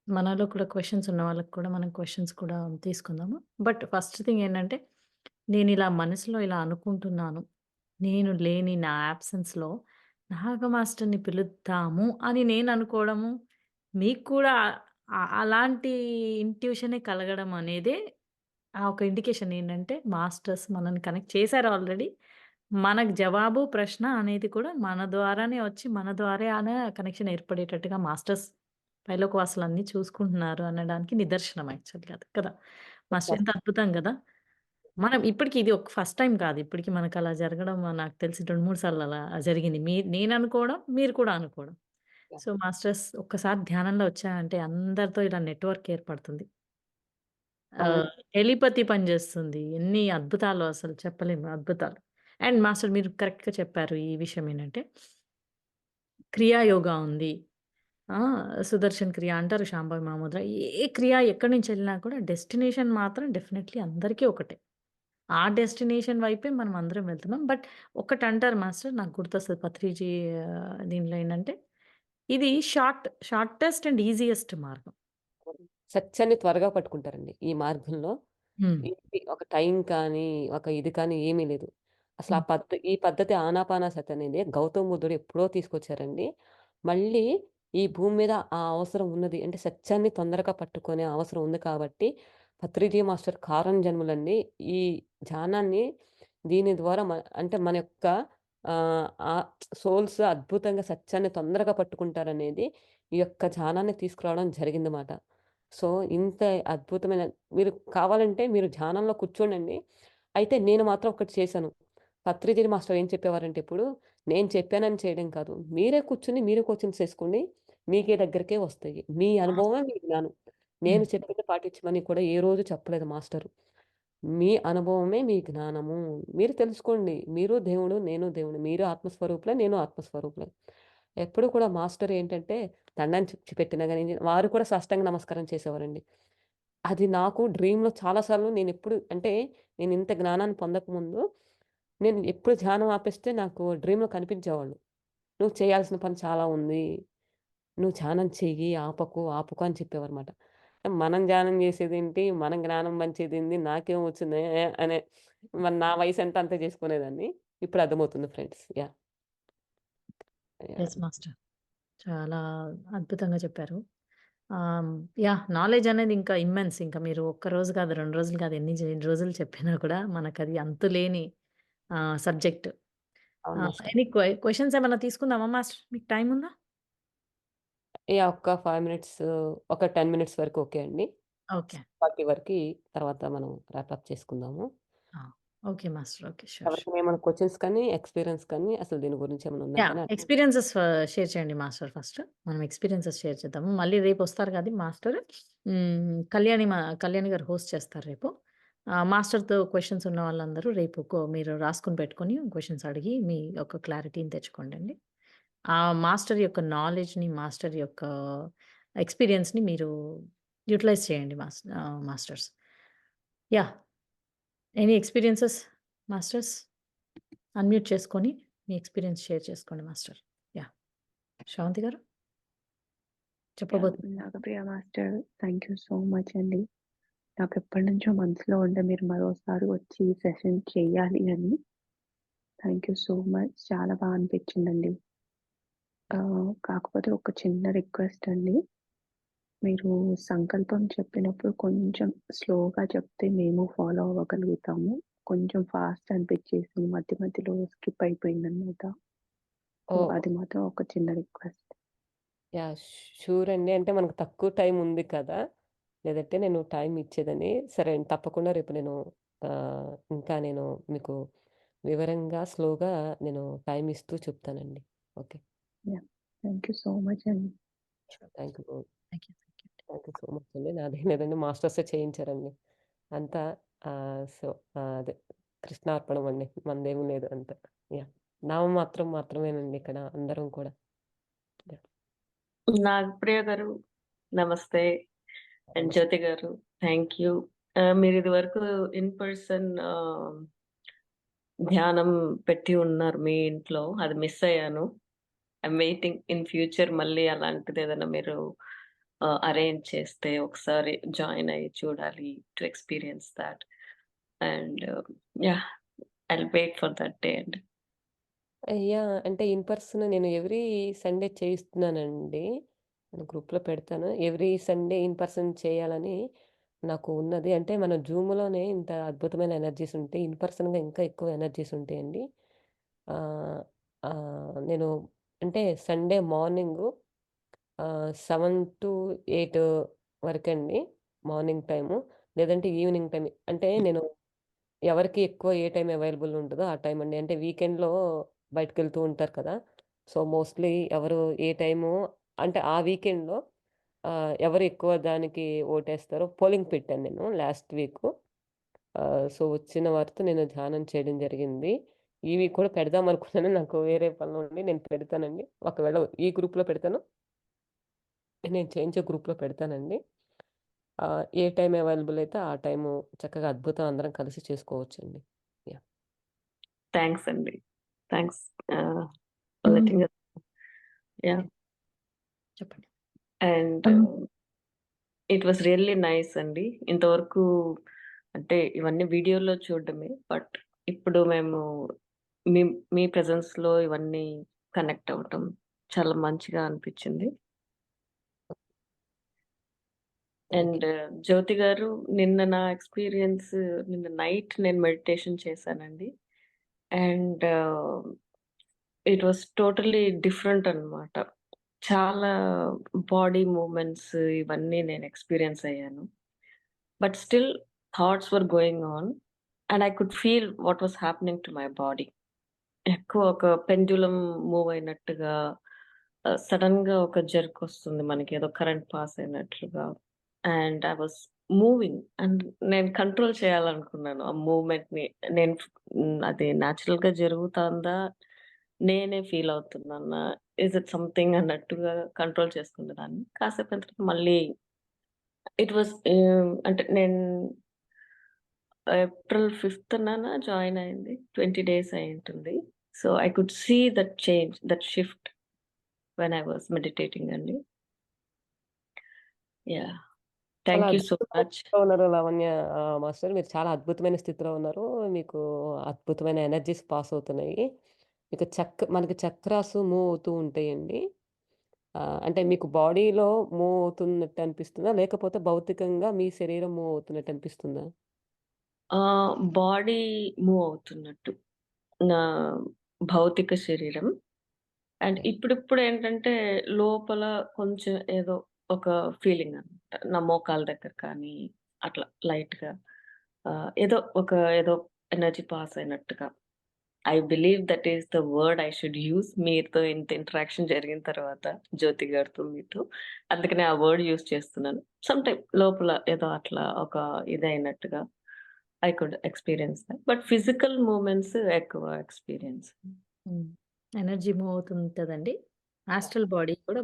మనలో కూడా క్వెషన్స్ ఉన్న వాళ్ళకి కూడా మనం క్వెషన్స్ కూడా తీసుకుందాము. బట్ ఫస్ట్ థింగ్ ఏంటంటే, నేనిలా మనసులో ఇలా అనుకుంటున్నాను. నేను లేని నా యాబ్సెన్స్‌లో నాగ మాస్టర్‌ని పిలుద్దాము అని నేను అనుకోవడము, మీకు కూడా అలాంటి ఇంట్యూషనే కలగడం అనేదే ఆ! ఒక ఇండికేషన్ ఏంటంటే, మాస్టర్స్ మనల్ని కనెక్ట్ చేసారు ఆల్రెడీ. మనకు జవాబు, ప్రశ్న అనేది కూడా మన ద్వారానే వచ్చి, మన ద్వారానే ఆ కనెక్షన్ ఏర్పడేటట్టుగా మాస్టర్స్ పైలోకవాసులన్నీ చూసుకుంటున్నారు అనడానికి నిదర్శనం యాక్చువల్‌గా అది కదా! మాస్టర్ ఎంత అద్భుతం గదా! మనం ఇప్పటికి ఇది ఒక ఫస్ట్ టైమ్ కాదు. ఇప్పటికి మనకలా జరగడం నాకు తెలిసి 2, 3 సార్లు అలా జరిగింది. నేననుకోవడం, మీరు కూడా అనుకోవడం. యాహ్! సో, మాస్టర్స్ ఒక్కసారి ధ్యానంలో వచ్చారంటే అందరితో ఇలా నెట్‌వర్క్ ఏర్పడుతుంది. అవును. టెలిపతి పనిచేస్తుంది. ఎన్ని అద్భుతాలో అసలు చెప్పలేము అద్భుతాలు. అండ్ మాస్టర్ మీరు కరెక్ట్‌గా చెప్పారు ఈ విషయం ఏంటంటే, క్రియా యోగా ఉంది. ఆ! సుదర్శన్ క్రియ అంటారు శాంభవి మహాముద్ర. ఏ క్రియ ఎక్కడి నుంచెళ్ళినా కూడా డెస్టినేషన్ మాత్రం డెఫినైట్‌లీ అందరికీ ఒకటే. ఆ డెస్టినేషన్ వైపే మనం అందరం వెళ్తున్నాం. బట్ ఒకటంటారు మాస్టర్ నాకు గుర్తొస్తది పత్రిజీ దీంట్లో ఏంటంటే, ఇది షార్టెస్ట్ అండ్ ఈజియెస్ట్ మార్గం. సత్యాన్ని త్వరగా పట్టుకుంటారండి ఈ మార్గంలో. హ్మ్. ఒక టైం కానీ, ఒక ఇది కానీ ఏమీ లేదు. అసలు హ్మ్. ఈ పద్ధతి ఆనాపానసతి అనేది గౌతమ బుద్ధుడు ఎప్పుడో తీసుకొచ్చారండి. మళ్ళీ ఈ భూమి మీద ఆ అవసరం ఉన్నది. అంటే సత్యాన్ని తొందరగా పట్టుకునే అవసరం ఉంది కాబట్టి, పత్రిజీ మాస్టర్ కారణ జన్ములండి. ఈ ధ్యానాన్ని దీని ద్వారా అంటే మన యొక్క ఆహ్, సోల్స్ అద్భుతంగా సత్యాన్ని తొందరగా పట్టుకుంటారనేది ఈ యొక్క ధ్యానాన్ని తీసుకురావడం జరిగిందన్నమాట. సో, ఇంత అద్భుతమైన మీరు కావాలంటే మీరు ధ్యానంలో కూర్చోండండి. అయితే నేను మాత్రం ఒకటి చేశాను. పత్రిజిత్ మాస్టర్ ఏం చెప్పేవారంటే ఇప్పుడు, నేను చెప్పానని చేయడం కాదు. మీరే కూర్చొని మీరే క్వెషన్స్ ఏసుకోండి. మీకే దగ్గరికే వస్తాయి. మీ ఆ! అనుభవమే మీ జ్ఞానం. నేను హ్మ్. చెప్పింది పాటించమని కూడా ఏ రోజు చెప్పలేదు మాస్టరు. మీ అనుభవమే మీ జ్ఞానము. మీరు తెలుసుకోండి. మీరు దేవుడు, నేను దేవుడిని. మీరు ఆత్మస్వరూపులే, నేను ఆత్మస్వరూపులే. ఎప్పుడు కూడా మాస్టర్ ఏంటంటే దండం పెట్టినా గాని, వారు కూడా సాష్టాంగ నమస్కారం చేసేవారండి. అది నాకు డ్రీమ్‌లో చాలా సార్లు నేనెప్పుడు అంటే, నేనింత జ్ఞానాన్ని పొందకముందు, నేను ఎప్పుడు ధ్యానం ఆపేస్తే నాకు డ్రీమ్‌లో కనిపించేవాళ్ళు. "నువ్వు చేయాల్సిన పని చాలా ఉంది. నువ్వు ధ్యానం చెయ్యి. ఆపకు" అని చెప్పేవారుమాట. మనం ధ్యానం చేసేదేంటి? మనం జ్ఞానం పంచేదేంది? నాకేం వచ్చింది అనే మరి నా వయసెంత అంతే చేసుకునేదాన్ని. ఇప్పుడు అర్థమవుతుంది friends. Yeah! Yeah! Yes master. చాలా అద్భుతంగా చెప్పారు. ఆహ్, యాహ్! నాలెడ్జ్ అనేది ఇంకా ఇమ్మెన్స్. ఇంకా మీరు ఒక్క రోజు కాదు, 2 రోజులు కాదు, ఎన్ని రోజులు చెప్పినా కూడా మనకది అంతులేని సబ్జెక్ట్. అవును మాస్టర్. ఎనీ క్వెషన్స్ ఏమన్నా తీసుకుందామా మాస్టర్? మీకు టైమ్ ఉందా? యాహ్! ఒక 5 మినిట్స్ ఒక 10 మినిట్స్ వరకు ఓకే అండి. ఓకే. 40 వరకి తర్వాత మనం ర్యాపప్ చేసుకుందాము. ఆ! Okay master. Okay. Sure. Sure. ఎవరికైనా ఏమైనా క్వెషన్స్ కానీ, ఎక్స్‌పీరియన్స్ కానీ అసలు దీని గురించి ఏమైనా ఉన్నా యాహ్! కానీ ఎక్స్‌పీరియన్సెస్ షేర్ చేయండి మాస్టర్ ఫస్ట్. మనం ఎక్స్‌పీరియన్సెస్ షేర్ చేద్దాము. మళ్ళీ రేపొస్తారు గది మాస్టర్. కళ్యాణి గారు హోస్ట్ చేస్తారు రేపు. మాస్టర్‌తో క్వెషన్స్ ఉన్న వాళ్ళందరూ రేపు మీరు రాసుకొని పెట్టుకొని క్వెషన్స్ అడిగి మీ యొక్క క్లారిటీని తెచ్చుకోండండి. ఆ మాస్టర్ యొక్క నాలెడ్జ్‌ని, మాస్టర్ యొక్క ఎక్స్‌పీరియన్స్‌ని మీరు యుటిలైజ్ చేయండి masters. Yeah! Any experiences masters? Unmute చేసుకొని మీ ఎక్స్‌పీరియన్స్ షేర్ చేసుకోండి మాస్టర్. యాహ్! శ్రవంతి గారు యాహ్! చెప్పబోతున్నారు. Nagapriya master thank you so much అండి. నాకెప్పటినుంచో మనసులో ఉండే మీరు మరోసారి వచ్చి ఈ సెషన్ చెయ్యాలి అని. Thank you so much. చాలా అనిపించిందండి. కాకపోతే ఒక చిన్న రిక్వెస్ట్ అండి. మీరు సంకల్పం చెప్పినప్పుడు కొంచెం స్లోగా చెప్తే మేము ఫాలో అవ్వగలుగుతాము. కొంచెం ఫాస్ట్ అనిపించేసి మధ్య మధ్యలో స్కిప్ అయిపోయిందనమాట. సో, ఓహ్! అది మాత్రం ఒక చిన్న రిక్వెస్ట్. యాహ్! షూర్ అండి. అంటే మనకు తక్కువ టైం ఉంది కదా! లేదంటే నేను టైం ఇచ్చేదాన్ని. సరే అండి. తప్పకుండా రేపు నేను ఇంకా నేను మీకు వివరంగా, స్లోగా నేను టైమ్ ఇస్తూ చెప్తానండి. Okay. Yeah! Thank you so much అండి. Thank you. Thank you. Thank you. Thank you so much అండి. నాదేం లేదండి. మాస్టర్సే చేయించారండి. అంతా సో, అదే కృష్ణార్పణం అండి. మనదేమి లేదు అంతా. యాహ్! నామమాత్రం మాత్రమేనండి ఇక్కడ అందరం కూడా. యాహ్! నాగప్రియ గారు నమస్తే. అండ్ నమస్తే. జ్యోతి గారు థ్యాంక్ యూ. మీరిదివరకు ఇన్ పర్సన్ ధ్యానం పెట్టి ఉన్నారు మీ ఇంట్లో. అది మిస్ అయ్యాను. ఐయామ్ వెయిటింగ్ ఇన్ ఫ్యూచర్ మళ్ళీ అలాంటిదేదైనా మీరు అరేంజ్ చేస్తే ఒకసారి జాయిన్ అయ్యి చూడాలి to experience that. And yeah! I'll wait for that day అండి. యాహ్! అంటే ఇన్ పర్సన్ నేను ఎవ్రీ సండే చేయిస్తున్నానండి. నేను గ్రూప్‌లో పెడతాను. ఎవ్రీ సండే ఇన్ పర్సన్ చేయాలని నాకు ఉన్నది. అంటే మన జూమ్‌లోనే ఇంత అద్భుతమైన ఎనర్జీస్ ఉంటాయి. ఇన్ పర్సన్‌గా ఇంకా ఎక్కువ ఎనర్జీస్ ఉంటాయండి. ఆహ్, నేను అంటే సండే మార్నింగు 7-8 వరకండి మార్నింగ్ టైము. లేదంటే ఈవినింగ్ టైమ్. అంటే నేను ఎవరికి ఎక్కువ ఏ టైం అవైలబుల్ ఉంటదో ఆ టైం అండి. అంటే వీకెండ్‌లో బయటికెళ్తూ ఉంటారు కదా! సో, మోస్ట్‌లీ ఎవరు ఏ టైము అంటే ఆ వీకెండ్‌లో ఎవరు ఎక్కువ దానికి ఓటేస్తారో పోలింగ్ పెట్టాను నేను లాస్ట్ వీకు. సో, వచ్చిన వారితో నేను ధ్యానం చేయడం జరిగింది. ఈ వీక్ కూడా పెడదాం అనుకున్నాను. నాకు వేరే పనులుండి నేను పెడతానండి. ఒకవేళ ఈ గ్రూప్‌లో పెడతాను. నేను చేయించే గ్రూప్‌లో పెడతానండి. ఏ టైం అవైలబుల్ అయితే ఆ టైము చక్కగా అద్భుతం అందరం కలిసి చేసుకోవచ్చండి. యాహ్! థాంక్స్ అండి. Thanks for letting us. Yeah! చెప్పండి. And it was really nice అండి. ఇంతవరకు అంటే ఇవన్నీ వీడియోలో చూడడమే. బట్ ఇప్పుడు మేము మీ మీ ప్రెజెన్స్‌లో ఇవన్నీ కనెక్ట్ అవ్వటం చాలా మంచిగా అనిపిచ్చింది. Thank you. అండ్ జ్యోతి గారు నా ఎక్స్‌పీరియన్స్ నిన్న నైట్ నేను మెడిటేషన్ చేశానండి. And it was totally different అన్నమాట. చాలా బాడీ మూవ్‌మెంట్స్ ఇవన్నీ నేను ఎక్స్‌పీరియన్స్ అయ్యాను. But still thoughts were going on and I could feel what was happening to my body. ఎక్కువ ఒక పెండ్యులమ్ మూవ్ అయినట్టుగా సడెన్‌గా ఒక జర్క్ వస్తుంది మనకి ఏదో కరెంట్ పాస్ అయినట్లుగా. And I was moving and నేను కంట్రోల్ చేయాలనుకున్నాను ఆ మూవ్‌మెంట్‌ని. అది నేచురల్‌గా జరుగుతాందా? నేనే ఫీల్ అవుతున్నానా? ఈస్ ఇట్ సంథింగ్ అన్నట్టుగా కంట్రోల్ చేసుకునేదాన్ని. కాసేపయిన తర్వాత మళ్ళీ ఇట్ వాస్ అంటే నేను ఏప్రిల్ 5థ్ జాయిన్ అయింది. 20 డేస్ అయ్యుంటుంది. So, I could see that change, that shift when I was meditating అండి. యాహ్! చాలా థాంక్ యూ సో అద్భుతమైన మచ్. స్థితిలో ఉన్నారు లావణ్య మాస్టర్. మీరు చాలా అద్భుతమైన స్థితిలో ఉన్నారు. మీకు అద్భుతమైన ఎనర్జీస్ పాస్ అవుతున్నాయి. ఇక మనకి చక్రాసు మూవ్ అవుతూ ఉంటాయండి. అంటే మీకు బాడీలో మూవ్ అవుతున్నట్టు అనిపిస్తుందా? లేకపోతే భౌతికంగా మీ శరీరం మూవ్ అవుతున్నట్టు అనిపిస్తుందా? బాడీ మూవ్ అవుతున్నట్టు. నా భౌతిక శరీరం. And okay. ఇప్పుడిప్పుడు ఏంటంటే లోపల కొంచెం ఏదో ఒక ఫీలింగ్ అనమాట. నా మోకాళ్ళ దగ్గర కానీ అట్లా లైట్‌గా ఏదో ఎనర్జీ పాస్ అయినట్టుగా. I believe that is the word I should use మీతో ఇంత ఇంటరాక్షన్ జరిగిన తర్వాత, జ్యోతి గారితో మీతో. అందుకనే ఆ వర్డ్ యూజ్ చేస్తున్నాను. సమ్‌టైమ్ లోపల ఏదో అట్లా ఒక ఇదయినట్టుగా I could experience that. But physical movements ఎక్కువ ఎక్స్‌పీరియన్స్. హ్మ్. ఎనర్జీ మూవ్ అవుతుంటదండి. ఆస్ట్రల్ బాడీ కూడా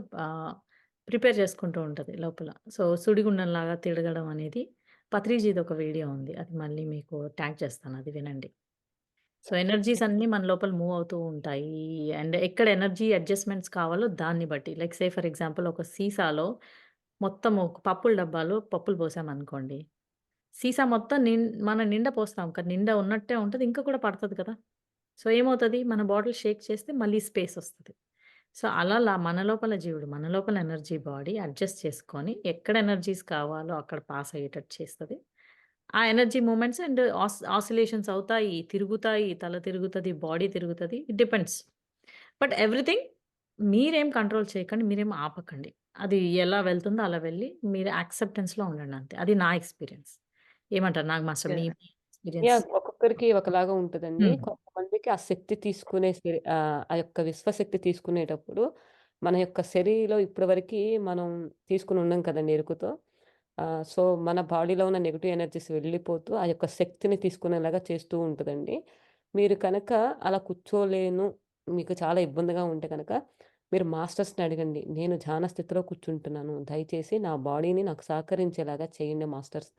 ప్రిపేర్ చేసుకుంటూ ఉంటది లోపల. సో, సుడిగుండంలాగా తిరగడం అనేది పత్రిజీది ఒక వీడియో ఉంది. అది మళ్ళీ మీకు ట్యాగ్ చేస్తాను. అది వినండి. సో, ఎనర్జీస్ అన్నీ మన లోపల మూవ్ అవుతూ ఉంటాయి. అండ్ ఎక్కడ ఎనర్జీ అడ్జస్ట్‌మెంట్స్ కావాలో దాన్ని బట్టి. లైక్ సే ఫర్ ఎగ్జాంపుల్ ఒక సీసాలో మొత్తం ఒక పప్పుల డబ్బాలో పప్పులు పోసామనుకోండి. సీసా మొత్తం మనం నిండా పోస్తాం. కానీ నిండా ఉన్నట్టే ఉంటది. ఇంకా కూడా పడతది కదా! సో, ఏమవుతది? మన బాటిల్ షేక్ చేస్తే మళ్ళీ స్పేస్ ఒస్తది. సో, అలా మన లోపల జీవుడు, మన లోపల ఎనర్జీ బాడీ అడ్జస్ట్ చేసుకొని ఎక్కడ ఎనర్జీస్ కావాలో అక్కడ పాస్ అయ్యేటట్టు చేస్తది. ఆ ఎనర్జీ మూవ్‌మెంట్స్ అండ్ ఆసిలేషన్స్ అవుతాయి, తిరుగుతాయి, తల తిరుగుతది, బాడీ తిరుగుతది. It depends. బట్ ఎవ్రీథింగ్ మీరేం కంట్రోల్ చేయకండి. మీరేం ఆపకండి. అది ఎలా వెళ్తుందో అలా వెళ్ళి మీరు యాక్సెప్టెన్స్‌లో ఉండండి అంతే. అది నా ఎక్స్‌పీరియన్స్. ఏమంటారు నాగ్ మాస్టర్ మీ యాహ్! ఎక్స్‌పీరియన్స్? ఒక్కొక్కరికి ఒకలాగా ఉంటదండి. హ్మ్. కొంతమందికి ఆ శక్తి తీసుకునే ఆ యొక్క విశ్వశక్తి తీసుకునేటప్పుడు మన యొక్క శరీరంలో ఇప్పటివరకి మనం తీసుకొని ఉన్నాం కదండీ ఎరుకుతో. సో, మన బాడీలో ఉన్న నెగెటివ్ ఎనర్జీస్ వెళ్ళిపోతూ ఆ యొక్క శక్తిని తీసుకునేలాగా చేస్తూ ఉంటదండి. మీరు కనుక అలా కూర్చోలేను, మీకు చాలా ఇబ్బందిగా ఉంటే గనక మీరు మాస్టర్స్‌ని అడగండి. నేను ధ్యాన స్థితిలో కూర్చుంటున్నాను. దయచేసి నా బాడీని నాకు సహకరించేలాగా చేయండి మాస్టర్స్.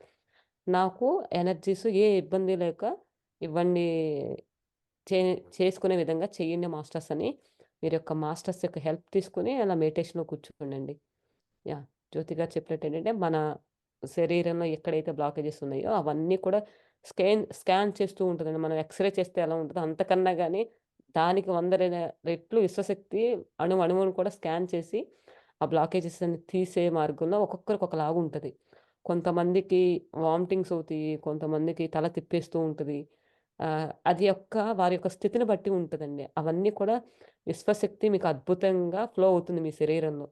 నాకు ఎనర్జీస్ ఏ ఇబ్బంది లేక ఇవ్వండి, చే చేసుకునే విధంగా చేయండి మాస్టర్స్ అని మీరు యొక్క మాస్టర్స్ యొక్క హెల్ప్ తీసుకొని అలా మెడిటేషన్‌లో కూర్చోండండి. యాహ్! జ్యోతి గారు చెప్పినట్టేంటంటే, మన శరీరంలో ఎక్కడైతే బ్లాకేజెస్ ఉన్నాయో అవన్నీ కూడా స్కాన్ చేస్తూ ఉంటదండి. మనం ఎక్స్‌రే చేస్తే ఎలా ఉంటదో అంతకన్నా గాని దానికి 100 రెట్లు విశ్వశక్తి అణువును కూడా స్కాన్ చేసి, ఆ బ్లాకేజెస్ అన్ని తీసే మార్గంలో ఒక్కొక్కరికి ఒకలాగుంటది. కొంతమందికి వామిటింగ్స్ అవుతాయి. కొంతమందికి తల తిప్పేస్తూ ఉంటది. అది వారి యొక్క స్థితిని బట్టి ఉంటదండి. అవన్నీ కూడా విశ్వశక్తి మీకు అద్భుతంగా ఫ్లో అవుతుంది మీ శరీరంలో.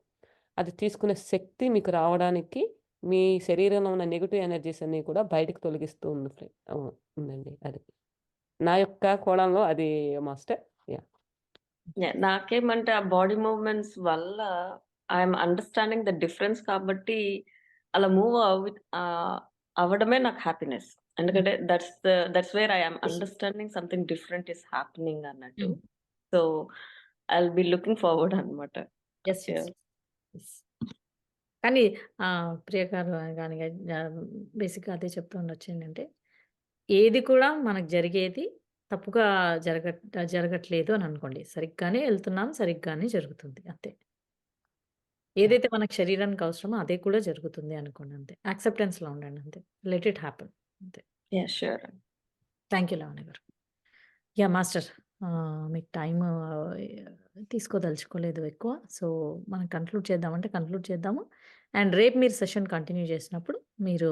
అది తీసుకునే శక్తి మీకు రావడానికి మీ శరీరంలో ఉన్న నెగెటివ్ ఎనర్జీస్ అన్నీ కూడా బయటకి తొలగిస్తూ ఉంది ఉందండి అది. నా యొక్క కోణంలో అది మాస్టర్. యాహ్! నాకేమంటే ఆ బాడీ మూవ్‌మెంట్స్ వల్ల ఐయామ్ అండర్‌స్టాండింగ్ ద డిఫరెన్స్ కాబట్టి అలా అవ్వడమే నాకు హ్యాపీనెస్. హ్మ్. ఎందుకంటే that's where I am understanding something different is happening అన్నట్టు. హ్మ్. So, I'll be looking forward అన్నమాట. యెస్. యెస్. యాహ్! యెస్. కానీ ప్రియ గారు గాని బేసిక్‌గా అదే చెప్తూ ఉండొచ్చేంటంటే, ఏది కూడా మనకు జరిగేది తప్పుగా జరగట్లేదు అని అనుకోండి. సరిగ్గానే ఎళ్తున్నాం, సరిగ్గానే జరుగుతుంది అంతే. యాహ్! ఏదైతే మనకు శరీరానికి అవసరమో అదే కూడా జరుగుతుంది అనుకోండి అంతే. యాక్సెప్టెన్స్‌లో ఉండండి అంతే. లెట్ ఇట్ హ్యాపెన్ అంతే. Yeah! Sure. Thank you Lavanya గారు. యాహ్! మాస్టర్ మీకు టైము తీసుకోదలుచుకోలేదు ఎక్కువ. సో, మనం కంక్లూడ్ చేద్దామంటే కంక్లూడ్ చేద్దాము. అండ్ రేపు మీరు సెషన్ కంటిన్యూ చేసినప్పుడు మీరు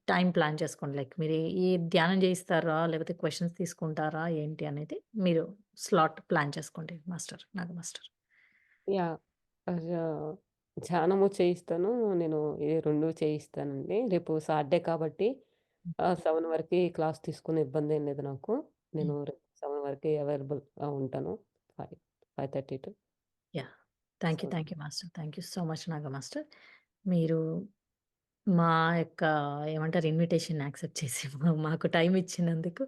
టైమ్ ప్లాన్ చేసుకోండి. లైక్ మీరు ఏ ధ్యానం చేయిస్తారా? లేకపోతే క్వెషన్స్ తీసుకుంటారా? ఏంటి అనేది మీరు స్లాట్ ప్లాన్ చేసుకోండి మాస్టర్. నాగ మాస్టర్. యాహ్! ధ్యానము చేయిస్తాను. నేను ఈ 2 చేయిస్తానండి. రేపు సాటర్‌డే కాబట్టి 7 వరకి క్లాస్ తీసుకునే ఇబ్బందేం లేదు నాకు. హ్మ్. నేను రేపు 7 వరకే అవైలబుల్‌గా ఉంటాను. 5, 5:30 to yeah! Thank you. 7. Thank you master. Thank you so much Naga master. మీరు మా యొక్క ఏమంటారు ఇన్విటేషన్ యాక్సెప్ట్ చేసి మాకు టైమ్ ఇచ్చినందుకు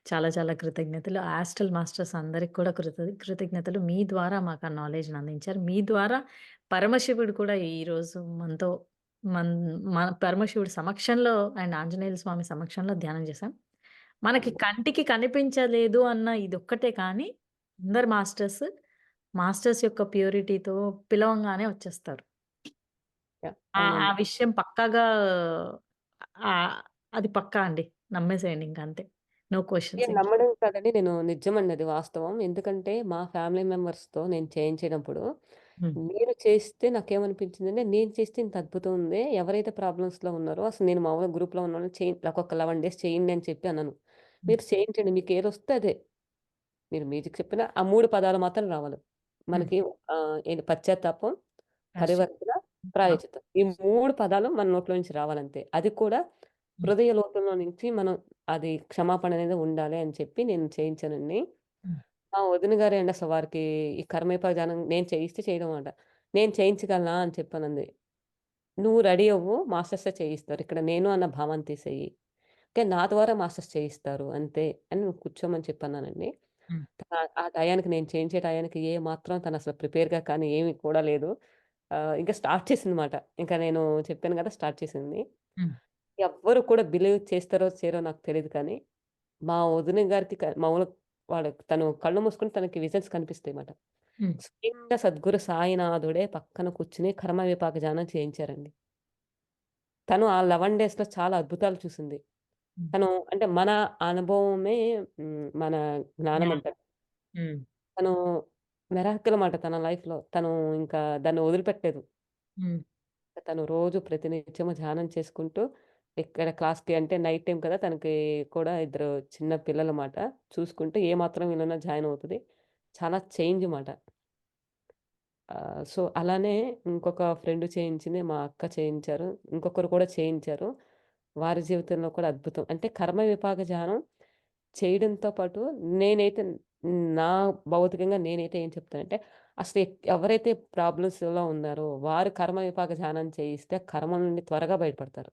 చాలా చాలా కృతజ్ఞతలు. ఆస్ట్రల్ మాస్టర్స్ అందరికి కూడా కృతజ్ఞతలు. మీ ద్వారా మాకు ఆ నాలెడ్జ్‌ని అందించారు. మీ ద్వారా పరమశివుడు కూడా ఈరోజు మనతో మన్ మన పరమశివుడి సమక్షంలో అండ్ ఆంజనేయుల స్వామి సమక్షంలో ధ్యానం చేశాం. మనకి అవును. కంటికి కనిపించలేదు అన్న ఇదొక్కటే కానీ అందరు మాస్టర్స్ యొక్క ప్యూరిటీతో పిలవంగానే వచ్చేస్తారు. యాహ్! ఆ అవునండి. విషయం పక్కాగా అది పక్కా అండి. నమ్మేసేయండి ఇంక అంతే. నో క్వెషన్స్ ఇంక. నమ్మడం కాదండి. నిజమండి అది వాస్తవం. ఎందుకంటే మా ఫ్యామిలీ మెంబర్స్‌తో నేను చేయించేటప్పుడు హ్మ్. నేను చేస్తే నాకేమనిపించిందంటే, నేను చేస్తే ఇంత అద్భుతం ఉందే! ఎవరైతే ప్రాబ్లమ్స్‌లో ఉన్నారో అసలు నేను మామూలుగా గ్రూప్‌లో ఉన్నోళ్ళని నాకొక 11 డేస్ చేయండి అని చెప్పి అన్నాను. హ్మ్. మీరు చేయించండి. మీకేదొస్తే అదే. మీరు మ్యూజిక్ చెప్పిన ఆ 3 పదాలు మాత్రం రావాలి. హ్మ్. మనకి ఏంటి పశ్చాత్తాపం, ప్రాయశ్చిత్తం. పరివర్తన, ఆ! ప్రాయశ్చిత్తం. ఈ 3 పదాలు మన నోట్లో నుంచి రావాలంతే. అది కూడా హ్మ్. హృదయ లోతుల్లో నుంచి మనం అది క్షమాపణ అనేది ఉండాలి అని చెప్పి నేను చేయించానండి. హ్మ్. మా వదిన గారండి అసలు వారికి ఈ కర్మయోపాజానం నేను చేయిస్తే చేయడం మాట. నేను చేయించగలనా అని చెప్పానంది. "నువ్వు రెడీ అవ్వు మాస్టర్సే చేయిస్తారు. ఇక్కడ నేను అన్న భావన తీసేయి. ఓకే. నా ద్వారా మాస్టర్స్ చేయిస్తారు అంతే" అని నువ్వు కూర్చోమని చెప్పన్నానండి. హ్మ్. ఆ టయానికి నేను చేయించే టయానికి ఏ మాత్రం తనసలు ప్రిపేర్‌గా కానీ ఏమి కూడా లేదు. ఇంక స్టార్ట్ చేసిందన్నమాట. ఇంక నేను చెప్పాను గదా! స్టార్ట్ చేసింది. హ్మ్. ఎవ్వరు కూడా బిలీవ్ చేస్తారో చేయరో నాకు తెలీదు కానీ, మా వదిన గారికి మామూలుగా తను కళ్ళు మూసుకొని తనకి విజన్స్ కనిపిస్తాయన్నమాట. హ్మ్. స్వయంగా సద్గురు సాయినాథుడే పక్కన కూర్చొని కర్మ విపాక ధ్యానం చేయించారండి. తను ఆ 11 డేస్‌లో చాలా అద్భుతాలు చూసింది. హ్మ్. తను అంటే మన అనుభవమే మన జ్ఞానం జ్ఞానం. అంటారు. హ్మ్. తను మిరాకిల్ మాట తన లైఫ్‌లో. తను ఇంకా దాన్ని వదిలిపెట్టలేదు. హ్మ్. తను రోజు ప్రతినిత్యము ధ్యానం చేసుకుంటూ ఇక్కడ క్లాస్‌కి అంటే నైట్ టైమ్ కదా! తనకి కూడా ఇద్దరు చిన్న పిల్లలమాట. చూసుకుంటూ ఏ మాత్రం వీళ్ళలో జాయిన్ అవుతది. చాలా చేంజ్ మాట. సో, అలానే ఇంకొక ఫ్రెండ్ చేయించింది. మా అక్క చేయించారు. ఇంకొకరు కూడా చేయించారు. వారి జీవితంలో కూడా అద్భుతం. అంటే కర్మ విపాక ధ్యానం చేయడంతో పాటు నేనైతే నా భౌతికంగా నేనైతే ఏం చెప్తానంటే, అసలు ఎవరైతే ప్రాబ్లమ్స్‌లో ఉన్నారో వారు కర్మ విపాక ధ్యానం చేయిస్తే కర్మ నుండి త్వరగా బయటపడతారు.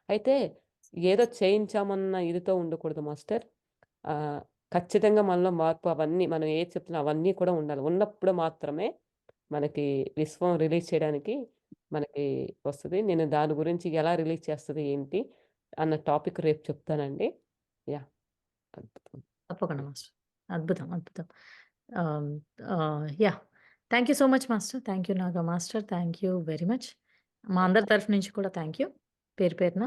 అయితే ఏదో చేయించామన్న ఇదితో ఉండకూడదు మాస్టర్. ఆహ్, ఖచ్చితంగా మనలో మార్పు అవన్నీ మనం ఏది చెప్తున్నామో అవన్నీ కూడా ఉండాలి. ఉన్నప్పుడు మాత్రమే మనకి విశ్వం రిలీజ్ చేయడానికి మనకి వస్తది. నేను దాని గురించి ఎలా రిలీజ్ చేస్తది ఏంటి అన్న టాపిక్ రేపు చెప్తానండి. యాహ్! అద్భుతం. తప్పకుండా మాస్టర్. అద్భుతం. అద్భుతం. ఆహ్, yeah! Thank you so much master. Thank you Naga master. Thank you very much. మా అందరి తరఫు నుంచి కూడా థాంక్ యూ. పేరు పేరున.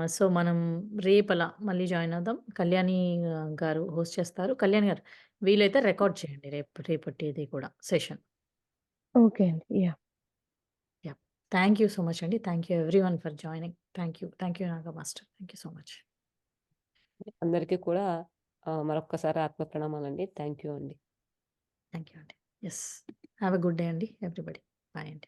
సో, మనం రేపలా మళ్ళీ జాయిన్ అవుదాం. కళ్యాణి గారు హోస్ట్ చేస్తారు. కళ్యాణి గారు వీలైతే రికార్డ్ చేయండి రేపటిది కూడా సెషన్. ఓకే అండి. Yeah! Yeah! Thank you so much అండి. Thank you everyone for joining. Thank you. Thank you Naga master. Thank you so much. అందరికీ కూడా మరొక్కసారి ఆత్మ ప్రణామాలండి. థాంక్ యూ అండి. థాంక్ యూ అండి. Yes. Have a good day అండి ఎవ్రీబడీ. బాయ్ అండి.